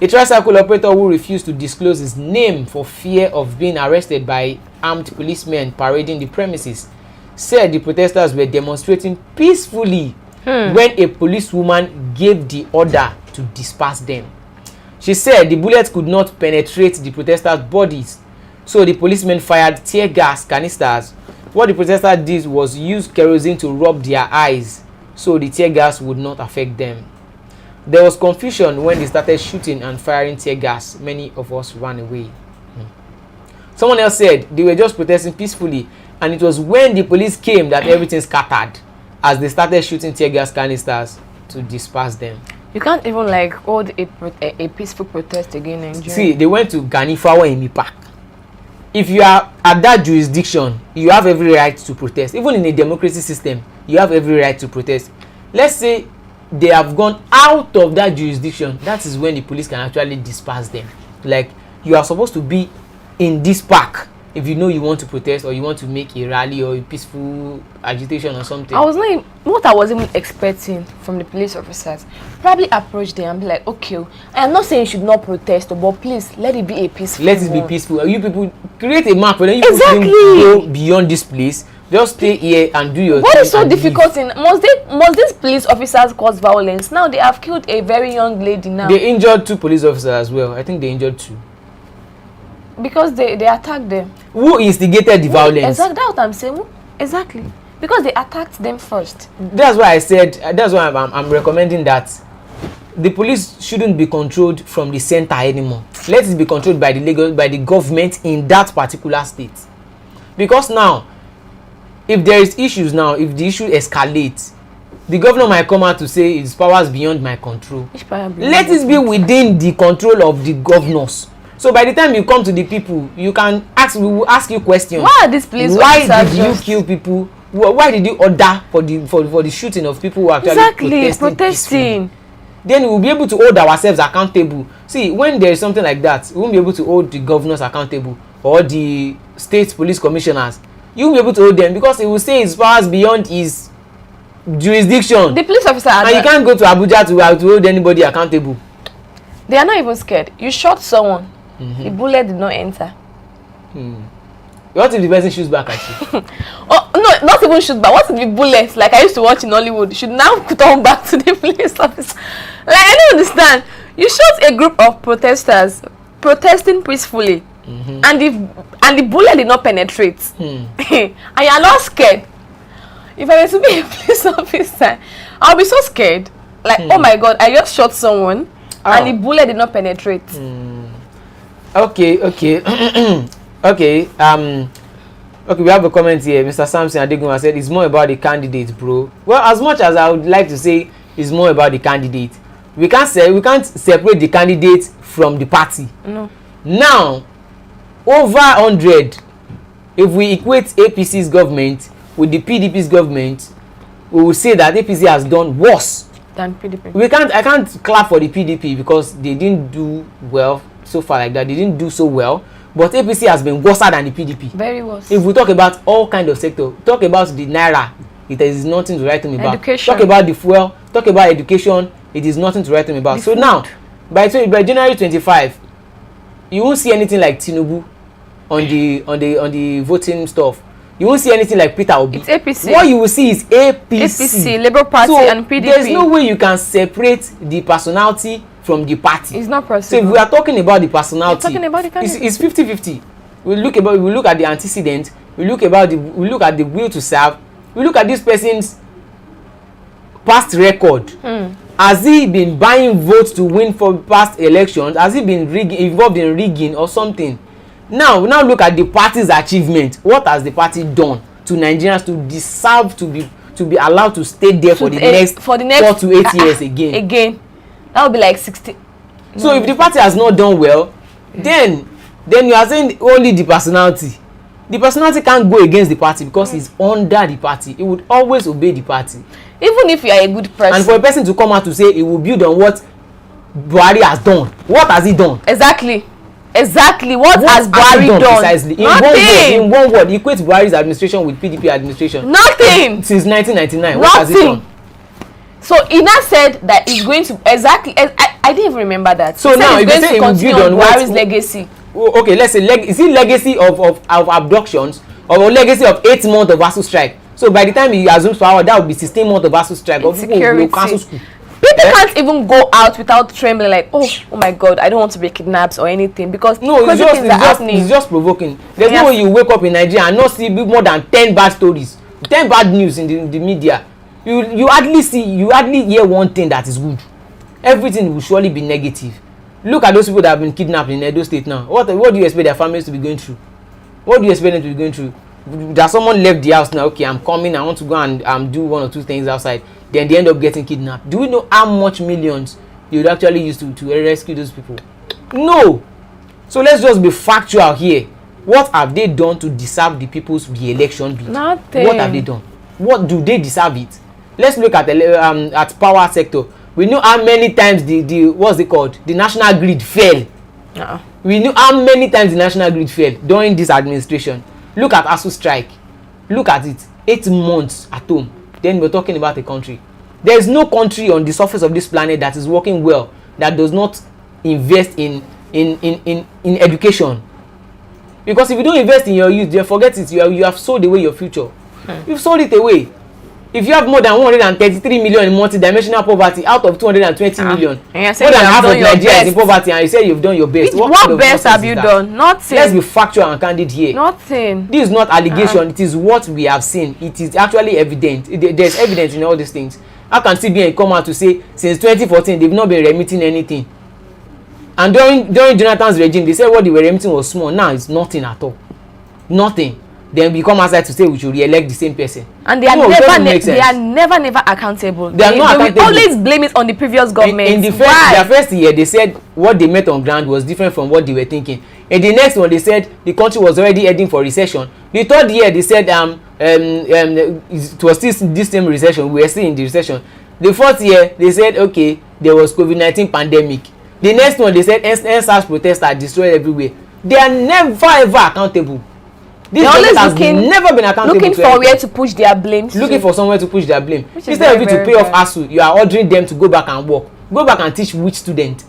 A tricycle operator who refused to disclose his name for fear of being arrested by armed policemen parading the premises said the protesters were demonstrating peacefully when a policewoman gave the order to disperse them. She said the bullets could not penetrate the protesters' bodies, so the policemen fired tear gas canisters. What the protesters did was use kerosene to rub their eyes so the tear gas would not affect them. There was confusion when they started shooting and firing tear gas. Many of us ran away. Someone else said they were just protesting peacefully, and it was when the police came that everything scattered as they started shooting tear gas canisters to disperse them. You can't even hold a peaceful protest again in Nigeria. See, they went to Gani Fawayemi Park. If you are at that jurisdiction, you have every right to protest. Even in a democracy system, you have every right to protest. Let's say they have gone out of that jurisdiction. That is when the police can actually disperse them. Like, you are supposed to be in this park if you know you want to protest or you want to make a rally or a peaceful agitation or something. What I was even expecting from the police officers, probably approach them and be like, okay, I am not saying you should not protest, but please let it be a peaceful Let it be peaceful. You people create a map, but then you exactly. people go beyond this place. Just stay here and do your thing. What is so difficult in must these police officers cause violence? Now they have killed a very young lady now. They injured 2 police officers as well. I think they injured 2. Because they attacked them. Who instigated the violence? Exactly, that's what I'm saying. Exactly. Because they attacked them first. That's why I said, that's why I'm recommending that the police shouldn't be controlled from the center anymore. Let it be controlled by the government in that particular state. Because now, if there is issues now, if the issue escalates, the governor might come out to say his powers beyond my control. Let it be within the control of the governors. So by the time you come to the people, you can ask. We will ask you questions. Why are these police officers? Why did you kill people? Why did you order for the shooting of people who are actually protesting? Then we will be able to hold ourselves accountable. See, when there is something like that, we won't be able to hold the governors accountable or the state police commissioners. You won't be able to hold them because he will say his powers beyond his jurisdiction. The police officer, and you can't go to Abuja to hold anybody accountable. They are not even scared. You shot someone. The bullet did not enter. What if the person shoots back at you? Oh no, not even shoot back. What if the bullet, like I used to watch in Hollywood, should now turn back to the police officer? Like, I don't understand. You shot a group of protesters protesting peacefully, and the bullet did not penetrate, and you are not scared. If I were to be a police officer, I'll be so scared. Like, oh my God, I just shot someone, and the bullet did not penetrate. Okay. Okay, we have a comment here. Mr. Samson Adegunwa said it's more about the candidate, bro. Well, as much as I would like to say it's more about the candidate, we can't separate the candidate from the party. No. Now, over 100, if we equate APC's government with the PDP's government, we will say that APC has done worse than PDP. I can't clap for the PDP because they didn't do well so far like that. They didn't do so well. But APC has been worse than the PDP. Very worse. If we talk about all kind of sector, talk about the naira, it is nothing to write home about. Education. Talk about the fuel, talk about education, it is nothing to write home about. So now, by January 25, you won't see anything like Tinubu on the voting stuff. You won't see anything like Peter Obi. It's APC. What you will see is APC. APC, Labour Party, and PDP. There's no way you can separate the personality from the party. It's not possible. So if we are talking about the personality, talking about the candidate. It's 50-50. We look at the antecedent, we look at the will to serve, we look at this person's past record. Has he been buying votes to win for past elections? Has he been involved in rigging or something? Now look at the party's achievement. What has the party done to Nigerians to deserve to be allowed to stay there for the next 4 to 8 years again? That would be like 60. So if the party has not done well, then you are saying only the personality. The personality can't go against the party because he's under the party. He would always obey the party. Even if you are a good person. And for a person to come out to say he will build on what Buhari has done, what has he done? Exactly. What has Buhari done? Precisely. Nothing. In one word, equate Buhari's administration with PDP administration. Nothing. Since 1999. Nothing. What has he done? So Ina said that he's going to I didn't even remember that. So now if you say he will build on Buhari's legacy. Okay, let's say is it legacy of abductions or legacy of 8 months of ASUU strike? So by the time he assumes power, that would be 16 months of ASUU strike. Insecurity. People can't even go out without trembling like, oh my God, I don't want to be kidnapped or anything because it's just provoking. There's no way you wake up in Nigeria and not see more than 10 bad stories, 10 bad news in the media. You hardly hear one thing that is good. Everything will surely be negative. Look at those people that have been kidnapped in Edo State now. What do you expect their families to be going through? What do you expect them to be going through? That someone left the house now, okay, I'm coming, I want to go and do 1 or 2 things outside. Then they end up getting kidnapped. Do we know how much millions you would actually use to rescue those people? No. So let's just be factual here. What have they done to deserve the people's re-election bid? Nothing. What have they done? What do they deserve it? Let's look at power sector. We know how many times the what's it called? The national grid fell. We knew how many times the national grid failed during this administration. Look at ASU strike. Look at it. 8 months at home. Then we're talking about a country. There is no country on the surface of this planet that is working well that does not invest in education. Because if you don't invest in your youth, you forget it. You have sold away your future. You've sold it away. If you have more than 133 million in multidimensional poverty out of 220 million, more than half of Nigeria is in poverty, and you say you've done your best. What best have you done? Nothing. Let's be factual and candid here. Nothing. This is not allegation. It is what we have seen. It is actually evident. There's evidence in all these things. How can CBN come out to say since 2014 they've not been remitting anything? And during Jonathan's regime, they said what they were remitting was small. Now it's nothing at all. Nothing. Then we come outside to say we should re-elect the same person. And they are never accountable. They will always blame it on the previous government. In their first year, they said what they met on ground was different from what they were thinking. In the next one, they said the country was already heading for recession. The third year, they said it was still this same recession. We were still in the recession. The fourth year, they said okay, there was COVID-19 pandemic. The next one, they said NSAS protesters destroyed everywhere. They are never ever accountable. This government has never been accountable. Looking for where to push their blame. Looking for somewhere to push their blame. Instead of you to pay off ASU, you are ordering them to go back and work. Go back and teach which student?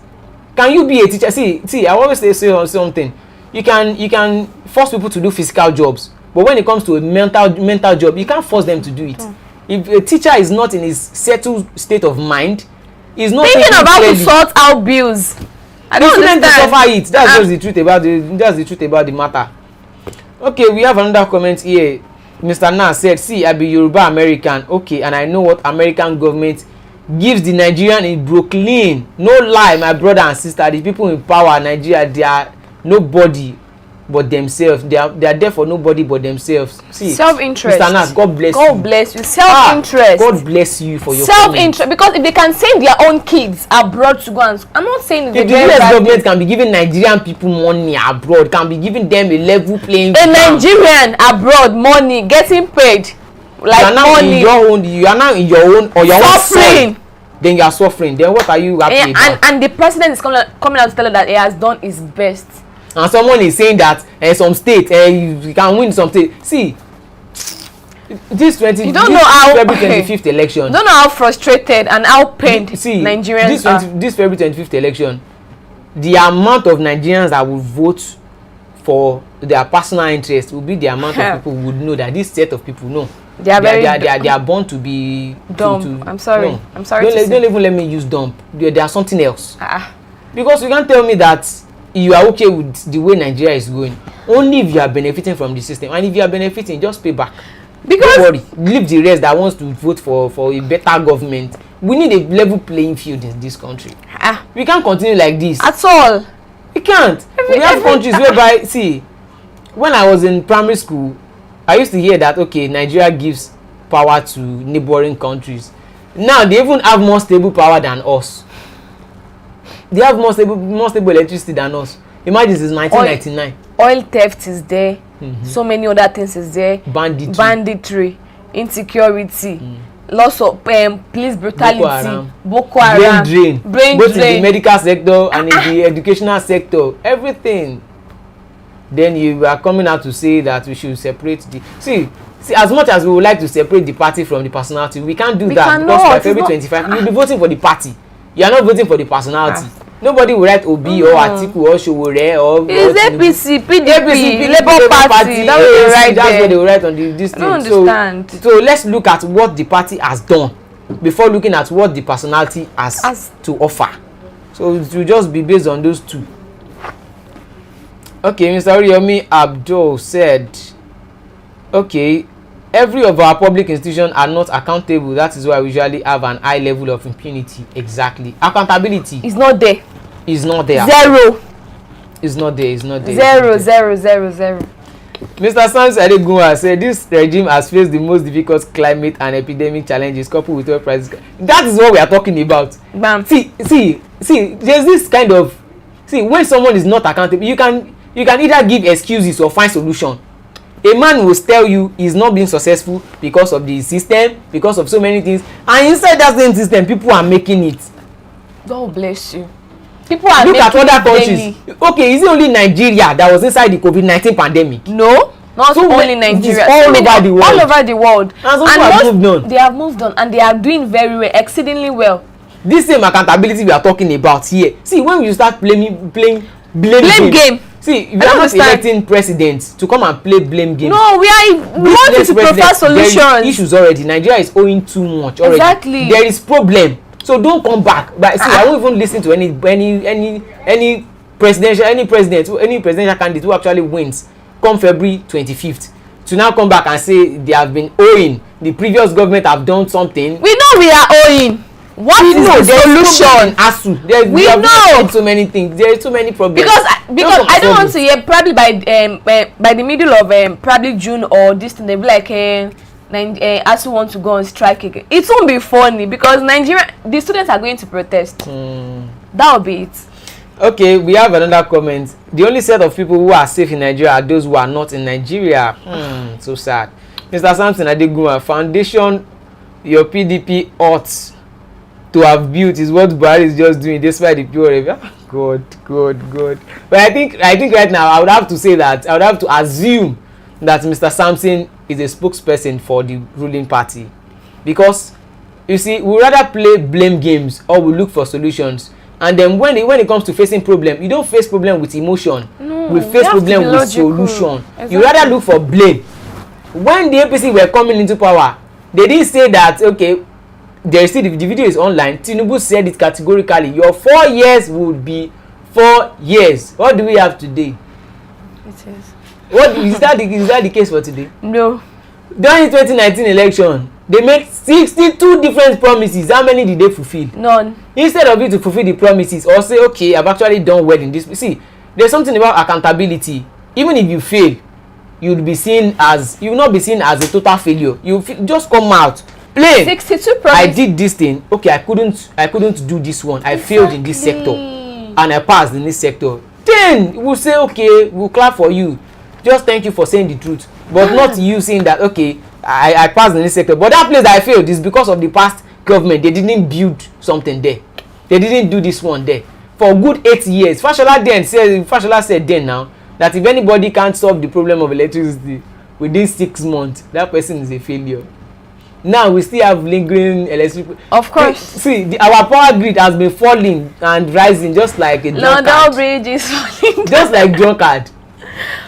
Can you be a teacher? See, I always say something. You can force people to do physical jobs, but when it comes to a mental job, you can't force them to do it. If a teacher is not in his settled state of mind, he's not thinking about to sort out bills. I don't understand. To suffer it. That's just the truth about the matter. Okay, we have another comment here. Mr. Nas said, see, I be Yoruba American. Okay, and I know what American government gives the Nigerian in Brooklyn. No lie, my brother and sister. The people in power in Nigeria, they are nobody but themselves. They are there for nobody but themselves. See, self-interest. Mr. Nas, God bless you. God bless you. Self-interest. God bless you for your self-interest. Because if they can send their own kids abroad to go and, I'm not saying the US government can be giving Nigerian people money abroad, can be giving them a level playing field. A Nigerian abroad, money, getting paid. Like money. You are now in your own or your suffering. Own soil. Then you are suffering. Then what are you happy about? And the president is coming out to tell us that he has done his best. And someone is saying that some state you can win some state. See, this February 25th election. You don't know how frustrated and how pained Nigerians are. This February 25th election, the amount of Nigerians that will vote for their personal interest will be the amount of people who would know that this set of people know. They are born to be dumb. I'm sorry. No. I'm sorry. Don't even let me use dumb. They are something else. Because you can't tell me that you are okay with the way Nigeria is going only if you are benefiting from the system, and if you are benefiting, just pay back. Because don't worry, leave the rest that wants to vote for a better government. We need a level playing field in this country. We can't continue like this at all. We can't. We have countries whereby, see, when I was in primary school, I used to hear that okay, Nigeria gives power to neighboring countries. Now they even have more stable power than us. They have more stable electricity than us. Imagine since 1999. Oil theft is there. So many other things is there. Banditry, insecurity, loss of police brutality, Boko Haram, brain both drain. In the medical sector and in the educational sector, everything. Then you are coming out to say that we should separate the see as much as we would like to separate the party from the personality, we can't do that because by February 25 you'll be voting for the party. You are not voting for the personality. Nobody will write Obi or Atiku or Showore or it's APC, PDP, Labour Party. That's what they will write on this thing. I don't understand. So let's look at what the party has done before looking at what the personality has to offer. So it will just be based on those two. Okay, Mr. Oriyomi Abdul said, okay, every of our public institutions are not accountable. That is why we usually have an high level of impunity. Exactly. Accountability is not there. Is not there. Zero. Is not there. Is not there. Zero. Mr. Sam Adegunwa said this regime has faced the most difficult climate and epidemic challenges coupled with oil prices. That is what we are talking about. Bam. See. There's this kind of when someone is not accountable, you can either give excuses or find solution. A man will tell you he's not being successful because of the system, because of so many things, and inside that same system, people are making it. God bless you. People are look at making other countries. daily. Okay, is it only Nigeria that was inside the COVID-19 pandemic? No, not So only Nigeria. all over the world. All over the world. And some people have moved on. They have moved on and they are doing very well, exceedingly well. This same accountability we are talking about here. See, when you start blame game. See, if you are not electing presidents to come and play blame game. No, we want to prefer solutions. There is issues already. Nigeria is owing too much already. Exactly. There is problem. So don't come back. But see, I won't even listen to any presidential candidate who actually wins come February 25th to now come back and say they have been owing. The previous government have done something. We know we are owing. What is the solution? We know so many things. There is so many problems. Because I don't want to hear probably by the middle of probably June or this thing, they'll be like ASU want to go on strike again. It won't be funny because the students are going to protest. That will be it. Okay, we have another comment. The only set of people who are safe in Nigeria are those who are not in Nigeria. So sad. Mr. Samson Adeguma, foundation your PDP ought to have built is what Buhari is just doing despite the pure review. God. But I think right now I would have to say that I would have to assume that Mr. Samson is a spokesperson for the ruling party, because you see, we rather play blame games or we look for solutions. And then when it comes to facing problem, you don't face problem with emotion. No, we face problem with solution. Exactly. You rather look for blame. When the APC were coming into power, they didn't say that, okay, there is still the video is online. Tinubu said it categorically. Your 4 years would be 4 years. What do we have today? It is. What is that the case for today? No. During 2019 election, they made 62 different promises. How many did they fulfill? None. Instead of you to fulfill the promises or say, okay, I've actually done well in this. See, there's something about accountability. Even if you fail, you will not be seen as a total failure. Just come out. Play. 62 promises. I did this thing. Okay, I couldn't do this one. I failed in this sector, and I passed in this sector. Then we'll say, okay, we'll clap for you. Just thank you for saying the truth, but not you saying that, okay, I passed in this sector, but that place that I failed is because of the past government. They didn't build something there. They didn't do this one there for a good 8 years. Fashola said then now that if anybody can't solve the problem of electricity within 6 months, that person is a failure. Now we still have lingering electricity. Of course. See, our power grid has been falling and rising just like a drunkard. London Bridge is falling. Just like drunkard.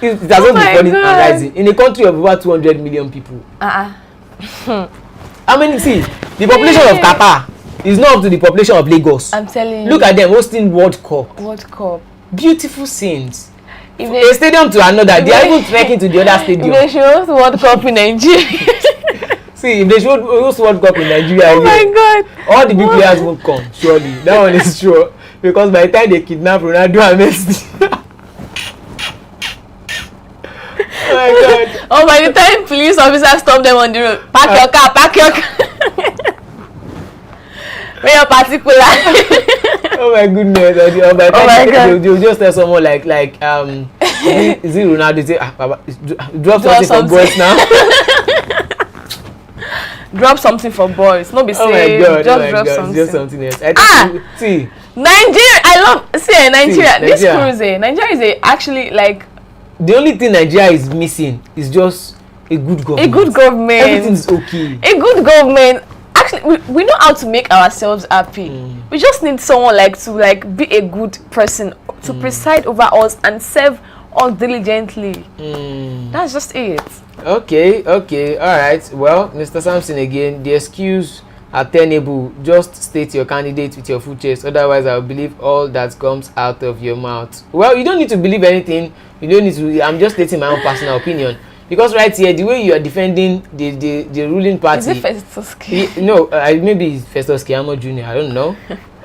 It has not been falling and rising in a country of over 200 million people. I mean, see, the population of Qatar is not up to the population of Lagos. I'm telling you. Look at them hosting World Cup. Beautiful scenes. A stadium to another. They are even trekking to the other stadium. They should host World Cup in Nigeria. See, if they should host World Cup in Nigeria, oh my God, all the big players won't come. Surely, that one is sure. Because by the time they kidnap Ronaldo and Messi. Oh my God. Oh, by the time police officers stop them on the road, park your car. Very particular. Oh my goodness. Oh my God. They'll just tell someone like is it Ronaldo? Say, drop something for boys now. Drop something for boys. No be say just something else. See, Nigeria. Nigeria. This cruise, Nigeria is actually like. The only thing Nigeria is missing is just a good government. A good government. Everything's okay. A good government. Actually, we know how to make ourselves happy. We just need someone to be a good person to preside over us and serve us diligently. That's just it. Okay, all right. Well, Mr. Samson, again, the excuse are tenable. Just state your candidate with your full chest. Otherwise, I will believe all that comes out of your mouth. Well, you don't need to believe anything. You don't need to. I'm just stating my own personal opinion. Because right here, the way you are defending the ruling party. Is it Festus K? No, maybe it's Festus Keyamo Jr. I don't know.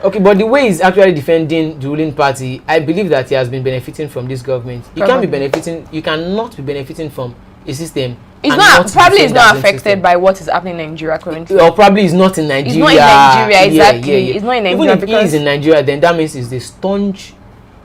Okay, but the way he's actually defending the ruling party, I believe that he has been benefiting from this government. You cannot be benefiting from a system. It's not affected by what is happening in Nigeria currently. Or probably is not in Nigeria. It's not in Nigeria, exactly. Yeah. It's not in Nigeria. Even if he is in Nigeria, then that means he's the staunch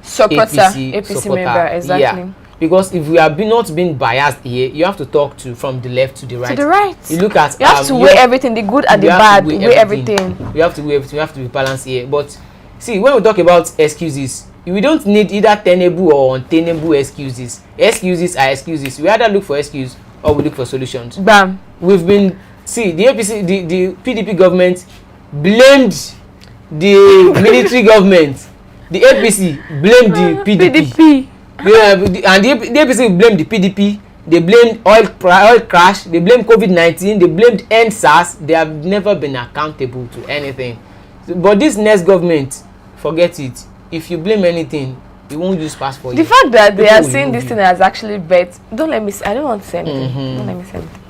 APC member, exactly. Yeah. Because if we are not being biased here, you have to talk from the left to the right. To the right. You look at. You have to weigh everything, the good and the bad. Weigh everything. You have to weigh everything. You have to be balanced here. But see, when we talk about excuses, we don't need either tenable or untenable excuses. Excuses are excuses. We either look for excuse or we look for solutions. Bam. We've been, see, the APC, the PDP government blamed the military government. The APC blamed the PDP. Yeah, and the APC blamed the PDP. They blamed oil crash. They blamed COVID-19. They blamed NSAS. They have never been accountable to anything. But this next government, forget it. If you blame anything, it won't use pass for you. The fact that they are seeing this thing as actually bet. Don't let me say. I don't want to say anything. Don't let me say anything.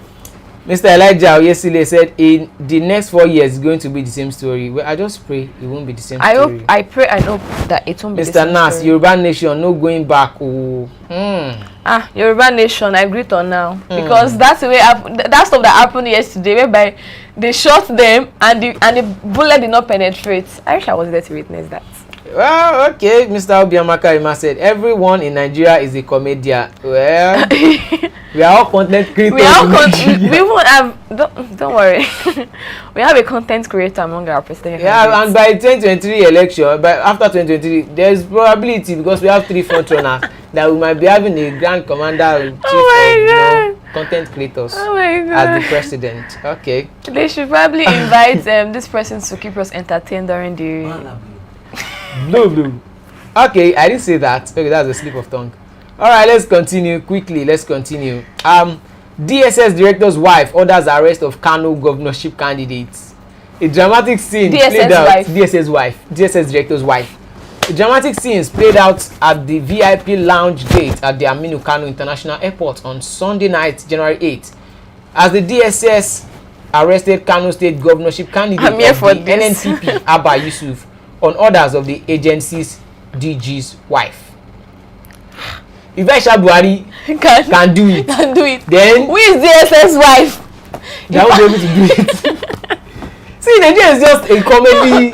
Mr. Elijah yesterday said in the next 4 years it's going to be the same story. Well, I just pray it won't be the same story. I pray and hope that it won't be the Mr. same Nas, story. Yoruba Nation, no going back. Oh. Yoruba Nation, I greet on now. Because that's the way that stuff that happened yesterday, whereby they shot them and the bullet did not penetrate. I wish I was there to witness that. Well, okay, Mr. Obiamaka Ima said everyone in Nigeria is a comedian. Well, we are all content creators. We won't have. Don't worry. We have a content creator among our president. Yeah, and by 2023 election, after 2023, there's probability because we have 3 front runners that we might be having a grand commander in chief of content creators as the president. Okay. They should probably invite this person to keep us entertained during the. Blue. Okay, I didn't say that. Okay, that's a slip of tongue. All right, let's continue quickly. Let's continue. DSS director's wife orders arrest of Kano governorship candidates. A dramatic scene played out. DSS director's wife. A dramatic scenes played out at the VIP lounge gate at the Aminu Kano International Airport on Sunday night, January 8th, as the DSS arrested Kano State governorship candidate of the NNPP, Abba Yusuf, on orders of the agency's DG's wife. If Aisha Buhari can do it, then who is DSS wife? They won't be able to do it. See, Nigeria is just a comedy.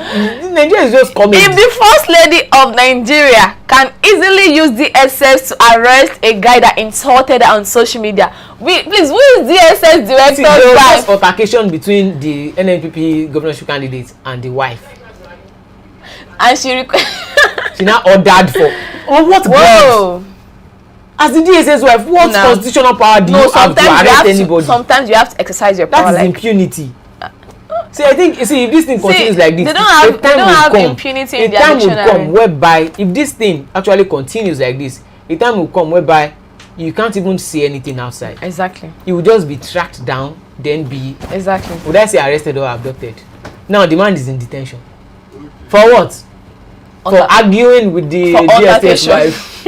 Nigeria is just comedy. If the first lady of Nigeria can easily use DSS to arrest a guy that insulted her on social media, please, who is DSS director's See, there wife? was altercation between the NNPP governorship candidate and the wife. And she now ordered for what grounds? As the DSS wife, what constitutional power do you have to arrest anybody? Sometimes you have to exercise your power. That is impunity. See, I think if this thing continues like this, they don't have impunity in their dictionary. A time will come whereby if this thing actually continues like this, a time will come whereby you can't even see anything outside. Exactly. You will just be tracked down, then be would I say arrested or abducted? Now the man is in detention. For what? For arguing with the DSS wife.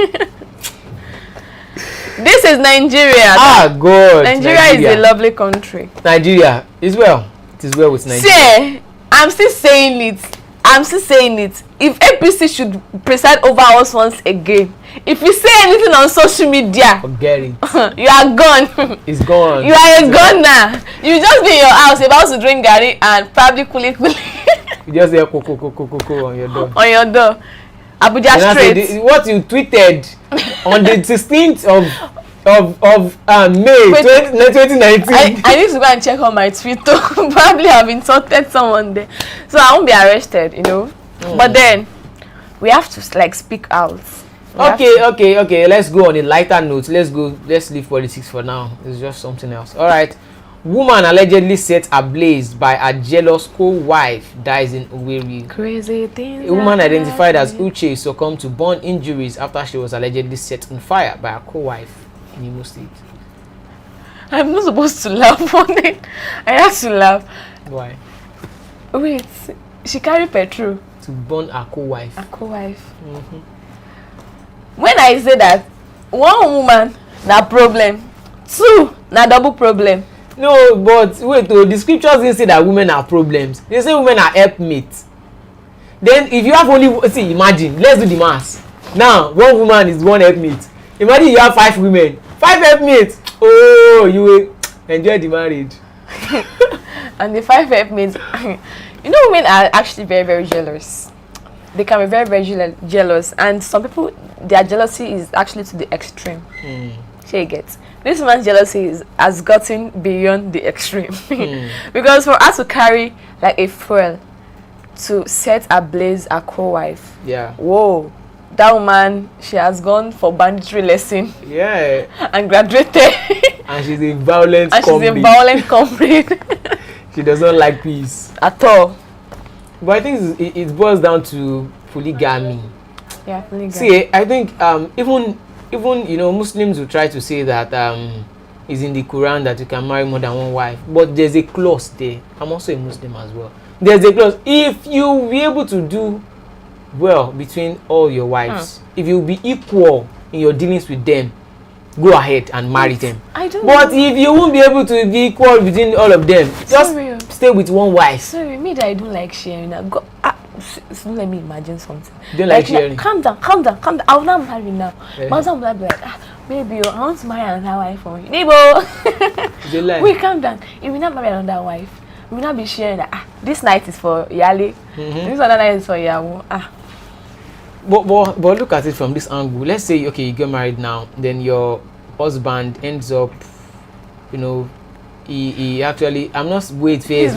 This is Nigeria. God. Nigeria is a lovely country. Nigeria is well. It is well with Nigeria. See, I'm still saying it. If APC should preside over us once again, if you say anything on social media, forget it. You are gone. It's gone. You are a gunner. You just be in your house about to drink garri and probably kuli. You just hear koko on your door. On your door. Abuja Street. What you tweeted on the 16th of May 2019. I need to go and check on my Twitter. Probably have insulted someone there. So I won't be arrested, you know. But then we have to speak out. Okay. Let's go on a lighter note. Let's leave politics for now. It's just something else. All right. Woman allegedly set ablaze by a jealous co-wife dies in Owerri. Crazy things. A woman identified as Uche succumbed to burn injuries after she was allegedly set on fire by a co-wife in Imo State. I'm not supposed to laugh on it. I have to laugh. Why? Wait, she carried petrol to burn a co-wife. A co-wife. When I say that, one woman, na problem. Two, na double problem. No, but wait, the scriptures didn't say that women are problems. They say women are helpmates. Then if you have only, see, imagine, let's do the maths. Now, one woman is one helpmate. Imagine you have 5 women, 5 helpmates. Oh, you will enjoy the marriage. And the 5 helpmates, you know, women are actually very, very jealous. They can be very, very jealous. And some people, their jealousy is actually to the extreme. She gets. This man's jealousy has gotten beyond the extreme. Because for us to carry like a fuel to set ablaze a co-wife. Yeah. Whoa. That woman, she has gone for banditry lesson. Yeah. And graduated. And she's a violent and comrade. she's a violent comrade. She does not like peace. At all. But I think it boils down to polygamy. Yeah, polygamy. See, I think even you know, Muslims will try to say that it's in the Quran that you can marry more than one wife. But there's a clause there. I'm also a Muslim as well. There's a clause. If you be able to do well between all your wives, if you be equal in your dealings with them, go ahead and marry them. I don't but know. If you won't be able to be equal between all of them, just stay with one wife. Sorry, me that I don't like sharing. Don't let me imagine something. Don't like sharing? Calm down. I will not marry now. My husband will be like, maybe I want to marry another wife for you. Neighbor. Wait, calm down. If we not marry another wife, we will not be sharing that. This night is for Yale. This other night is for Yawo. But look at it from this angle. Let's say, okay, you get married now, then your husband ends up, you know, he actually, I'm not, wait, let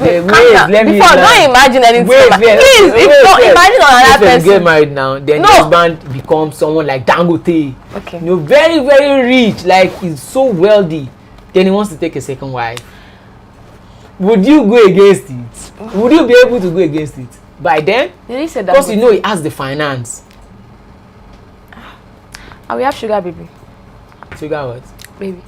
me before, don't imagine anything. Please, don't imagine on another person. If you get married now, then the husband becomes someone like Dangote. Okay. You know, very, very rich, like he's so wealthy. Then he wants to take a second wife. Would you go against it? Would you be able to go against it? By then? Because you know he has the finance. And we have sugar baby. Sugar what? Baby.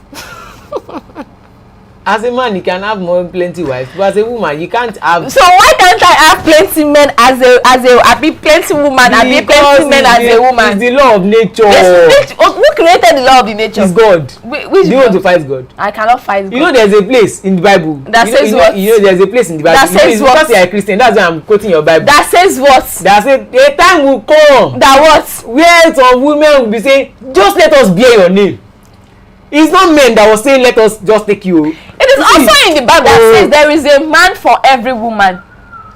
As a man, you can have plenty wives, but as a woman, you can't have. So why can't I have plenty men as a I be plenty woman, I be plenty men as a woman? It's the law of nature. Who created the law of the nature? It's God. Which Do you want to fight God? I cannot fight God. You know there's a place in the Bible. That says what? You know there's a place in the Bible. That says what? Because you are a Christian, that's why I'm quoting your Bible. That says what? That says a time will come. That what? Where some women will be saying, just let us bear your name. It's not men that was saying let us just take you. It is also in the Bible that says there is a man for every woman.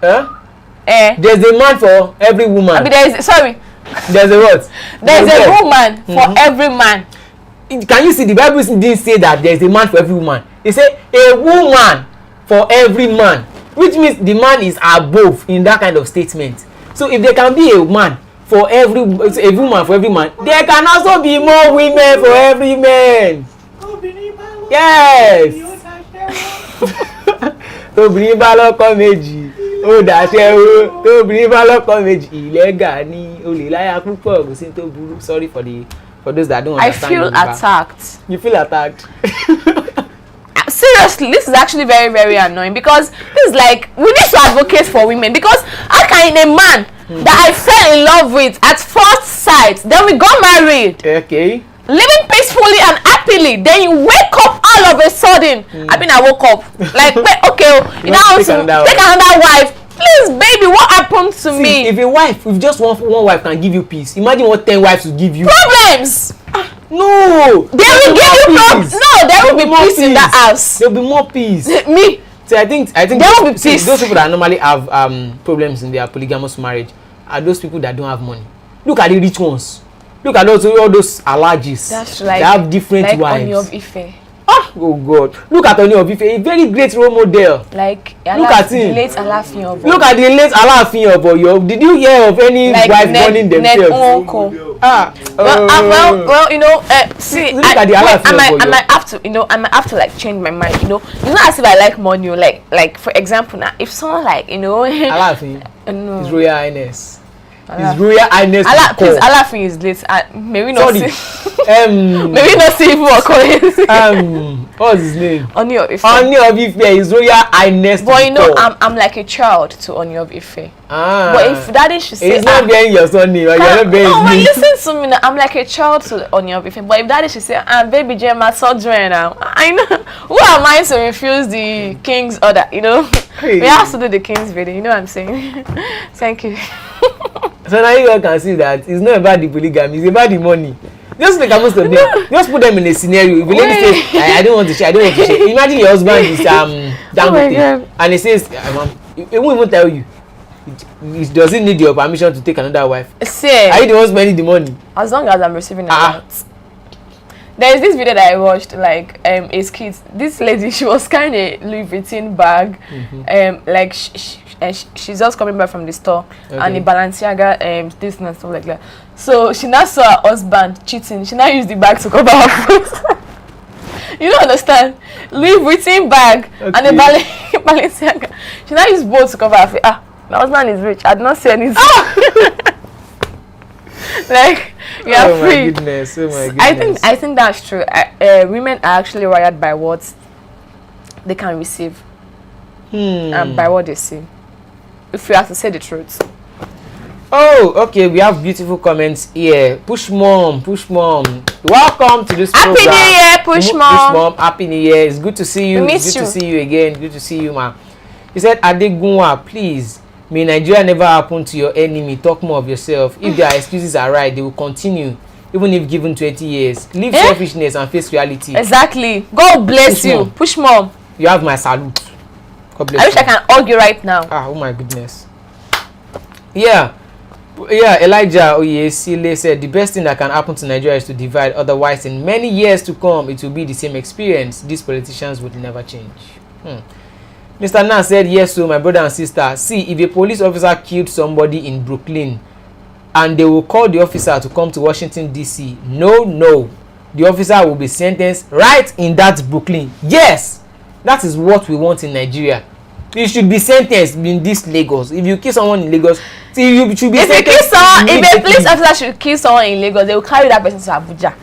There's a man for every woman. I mean, there's a what? There's a woman for every man. Can you see the Bible didn't say that there's a man for every woman? It said a woman for every man, which means the man is above in that kind of statement. So if there can be a man for a woman for every man, there can also be more women for every man. Yes. Tóbìnrin bá lọ́kọ méjì ó dàṣẹ o, tóbìnrin bá lọ́kọ méjì ìlẹ́gà ni olè láyà púpọ̀ kò sí tó burú. Sorry for those that don't understand. I feel attacked. You feel attacked? Seriously, this is actually very, very annoying because this is like we need to advocate for women, because how can a man that I fell in love with at first sight, then we got married, okay, living peacefully and happily, then you wake up all of a sudden. I woke up like, okay, you know, take another wife. Please, baby, what happened to me? If just one wife can give you peace, imagine what 10 wives will give you. Problems. No, they will give you peace. No, there will be peace in that house. There will be more peace. Me. See, I think there will be peace. Those people that normally have problems in their polygamous marriage are those people that don't have money. Look at the rich ones. Look at all those allergies. That's like, they have different like wives. Oni of Ife. Oh God! Look at Oni of Ife, a very great role model. Like look at him. The late Alaafin of Oyo. Look at the late Alaafin of Oyo. Did you hear of any wife burning themselves? Well, you know, see, look at the Alaafin of Oyo. I might have to like change my mind. You know, it's not as if I like money. Like for example, now if someone like Alaafin, no. His Royal Highness. His Royal Highness. Please, Alaafin is late. Maybe not. Sorry. Maybe not see him or what's his name? Oni of Ife. Oni of Ife, His Royal Highness. But you know, I'm like a child to Oni of Ife. But if daddy should say, he's not bearing your son name, or you're not bearing his name. Listen to me now. I'm like a child to Oni of Ife. But if daddy should say, baby J, my surgery now, I know. Who am I to refuse the king's order? You know, we have to do the king's video. You know what I'm saying? Thank you. So now you can see that it's not about the polygamy, it's about the money. Just like most of them, just put them in a scenario. If a lady says, I don't want to share, Imagine your husband is Dangote, and he says, it won't even tell you. It doesn't need your permission to take another wife. See, are you the one spending the money? As long as I'm receiving a lot. There is this video that I watched, like a skit. This lady, she was carrying a Louis Vuitton bag, like she's just coming back from the store, and the Balenciaga this and stuff like that. So she now saw her husband cheating. She now used the bag to cover her face. You don't understand? Louis Vuitton bag and the Balenciaga. She now used both to cover her face. My husband is rich. I did not say anything. Like, you are free. My goodness. Oh my goodness. I think that's true. Women are actually wired by what they can receive and by what they see. If you have to say the truth. Oh, okay. We have beautiful comments here. Push mom. Welcome to this program. Happy New Year, Push Mom. Push mom. Happy New Year. It's good to see you. It's good to see you again. Good to see you, ma. He said, Adegunwa, please. May Nigeria never happen to your enemy. Talk more of yourself. If their excuses are right, they will continue, even if given 20 years. Leave selfishness and face reality. Exactly. God bless you. Mom. Push Mom. You have my salute. God bless I wish I can argue right now. Oh my goodness. Yeah, Elijah Oyesile said the best thing that can happen to Nigeria is to divide. Otherwise, in many years to come, it will be the same experience. These politicians would never change. Mr. Nan said, yes, so my brother and sister, see, if a police officer killed somebody in Brooklyn and they will call the officer to come to Washington, D.C., no, the officer will be sentenced right in that Brooklyn. Yes, that is what we want in Nigeria. You should be sentenced in this Lagos. If you kill someone in Lagos, you should be sentenced. If a police officer should kill someone in Lagos, they will carry that person to Abuja.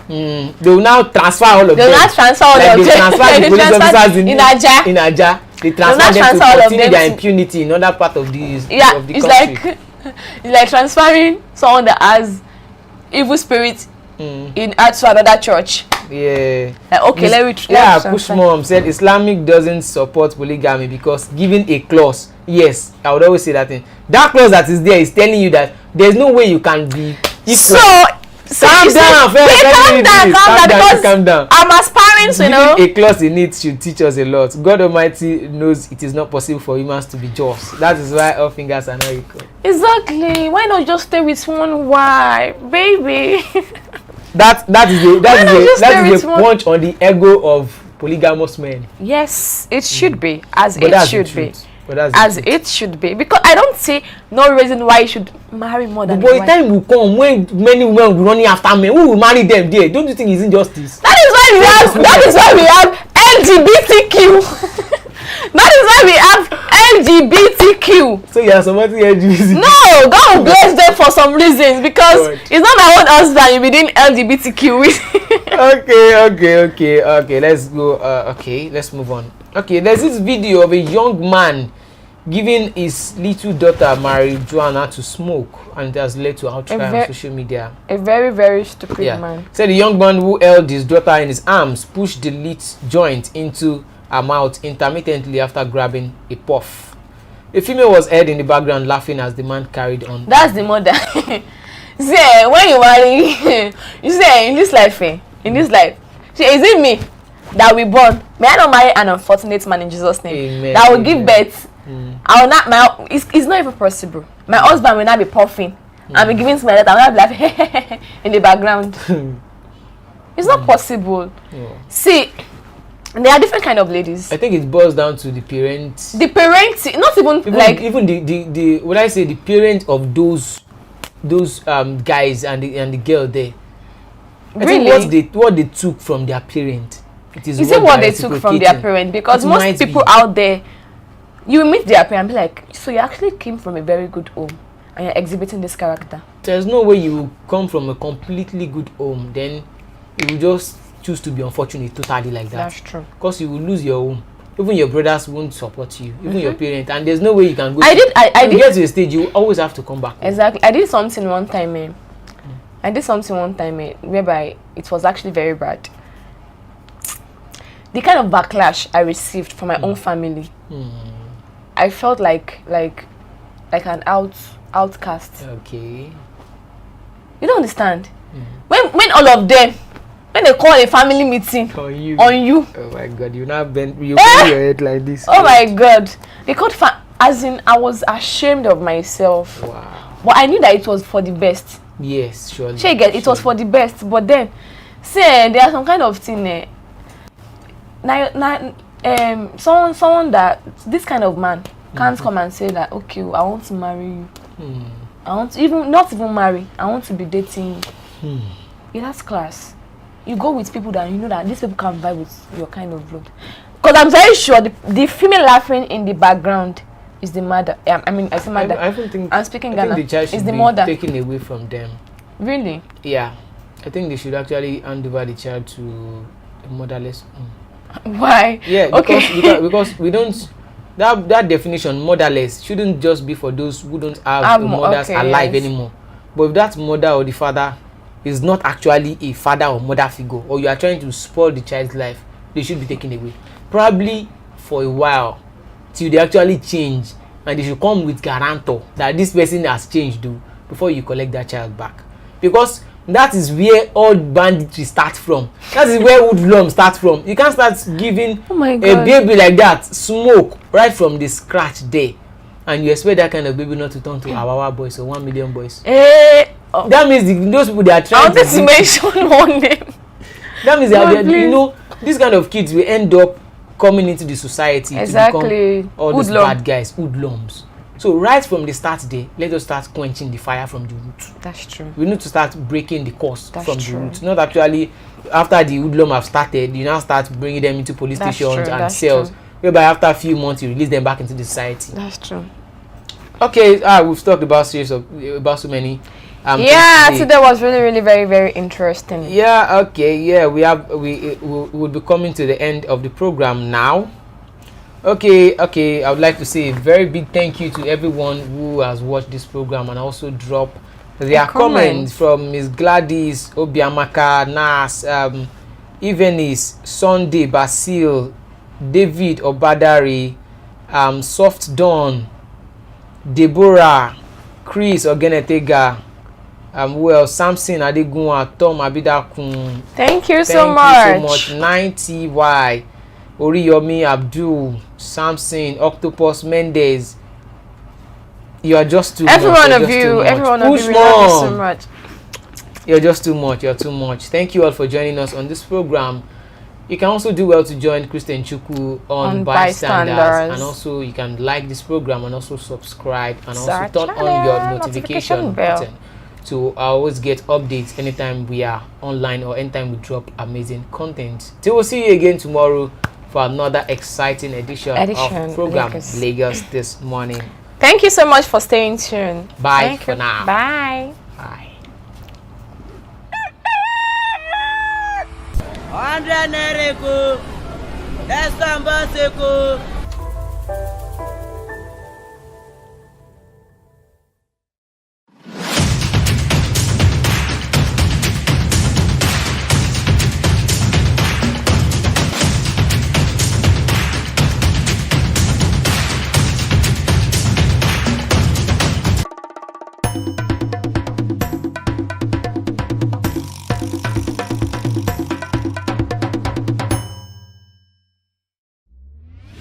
They will now transfer all of them. They will not transfer all of them. They transfer the police officers in Aja. They transfer them to continue their impunity in other part of the country. It's like transferring someone that has evil spirit in to another church. Yeah. Push Mom said Islamic doesn't support polygamy because given a clause. Yes, I would always say that thing. That clause that is there is telling you that there's no way you can be equal. Calm down. Calm down. I'm aspiring to a clause in it should teach us a lot. God Almighty knows it is not possible for humans to be just. That is why all fingers are not equal. Exactly. Why not just stay with one wife, baby? That is a punch on the ego of polygamous men. Yes, it should be it should be because I don't see no reason why you should marry more than one. But the time will come when many women will be running after men. Who will marry them there? Don't you think it's injustice? That is why we have LGBTQ. That is why we have LGBTQ. So you are supporting LGBT? No, God will bless them for some reasons because it's not my own husband you'll be doing LGBTQ with. Okay. Let's go. Let's move on. Okay, there's this video of a young man giving his little daughter marijuana to smoke, and it has led to outcry on social media. A very, very stupid man. Said the young man who held his daughter in his arms pushed the lit joint into her mouth intermittently after grabbing a puff. A female was heard in the background laughing as the man carried on. That's the mother. See, when you marry, you say in this life, is it me that we born? May I not marry an unfortunate man in Jesus' name? Amen. That will give birth. I will not. It's not even possible. My husband will not be puffing and be giving to my daughter. I will not be laughing in the background. It's not possible. See, there are different kind of ladies. I think it boils down to the parents. The parents, not even like even the what I say, the parent of those guys and the girl there. Really? I think what they took from their parent. Is it what they took from their parent? Because most people out there, you meet their parent and be like, so you actually came from a very good home and you're exhibiting this character. There's no way you will come from a completely good home, then you will just choose to be unfortunate totally like that. That's true. Because you will lose your home. Even your brothers won't support you, even your parents, and there's no way you can go. I did get to a stage you always have to come back home. Exactly. I did something one time, whereby it was actually very bad. The kind of backlash I received from my own family, I felt like an outcast. Okay. You don't understand? When all of them, when they call a family meeting on you. Oh my God, you now bend your head like this. Oh my God, they called as in I was ashamed of myself. Wow. But I knew that it was for the best. Yes, surely. It was for the best, but then See, there are some kind of thing. Someone that this kind of man can't come and say that, okay, I want to marry you. I want to not even marry. I want to be dating you. Yeah, that's class. You go with people that you know that these people can vibe with your kind of blood. Because I'm very sure the female laughing in the background is the mother. I mean, I say mother. I don't think. I'm speaking Ghana. I think the child should is the be mother taken away from them. Really? Yeah, I think they should actually hand over the child to a motherless. Why? Yeah, okay. because we don't. That definition, motherless, shouldn't just be for those who don't have mothers alive anymore. But if that mother or the father is not actually a father or mother figure, or you are trying to spoil the child's life, they should be taken away. Probably for a while, till they actually change, and they should come with guarantor that this person has changed before you collect that child back. Because that is where all banditry starts from. That is where hoodlum starts from. You can't start giving a baby like that smoke right from the scratch there, and you expect that kind of baby not to turn to Awawa boys or 1 million boys. That means those people they are trying to mention one name. That means you know, these kind of kids will end up coming into the society to become all these bad guys, hoodlums. So right from the start day, let us start quenching the fire from the root. That's true. We need to start breaking the cause from the root. Not actually after the hoodlum have started, you now start bringing them into police stations and cells. Whereby after a few months you release them back into the society. That's true. Okay, we've talked about about so many. Today was really very, very interesting. Yeah. Okay. Yeah, we will be coming to the end of the program now. Okay, I would like to say a very big thank you to everyone who has watched this program and also drop their comments from Miss Gladys, Obiamaka, Nas, Evenis, Sunday, Basil, David Obadari, Soft Dawn, Deborah, Chris Ogenetega, Samson Adegunwa, Tom Abidakun. Thank you so much. 9TY. Oriyomi, Abdul, Samson, Octopus, Mendez. You are just too much. Every one of you, we love you so much. You're just too much. You're too much. Thank you all for joining us on this program. You can also do well to join Christian Chuku on Bystanders. And also you can like this program and also subscribe and also turn on your notification button to always get updates anytime we are online or anytime we drop amazing content. Till we'll see you again tomorrow for another exciting edition of program Lagos This Morning. Thank you so much for staying tuned. Bye for now. Bye. Bye. 100 naira, Ex-Anambra Gov.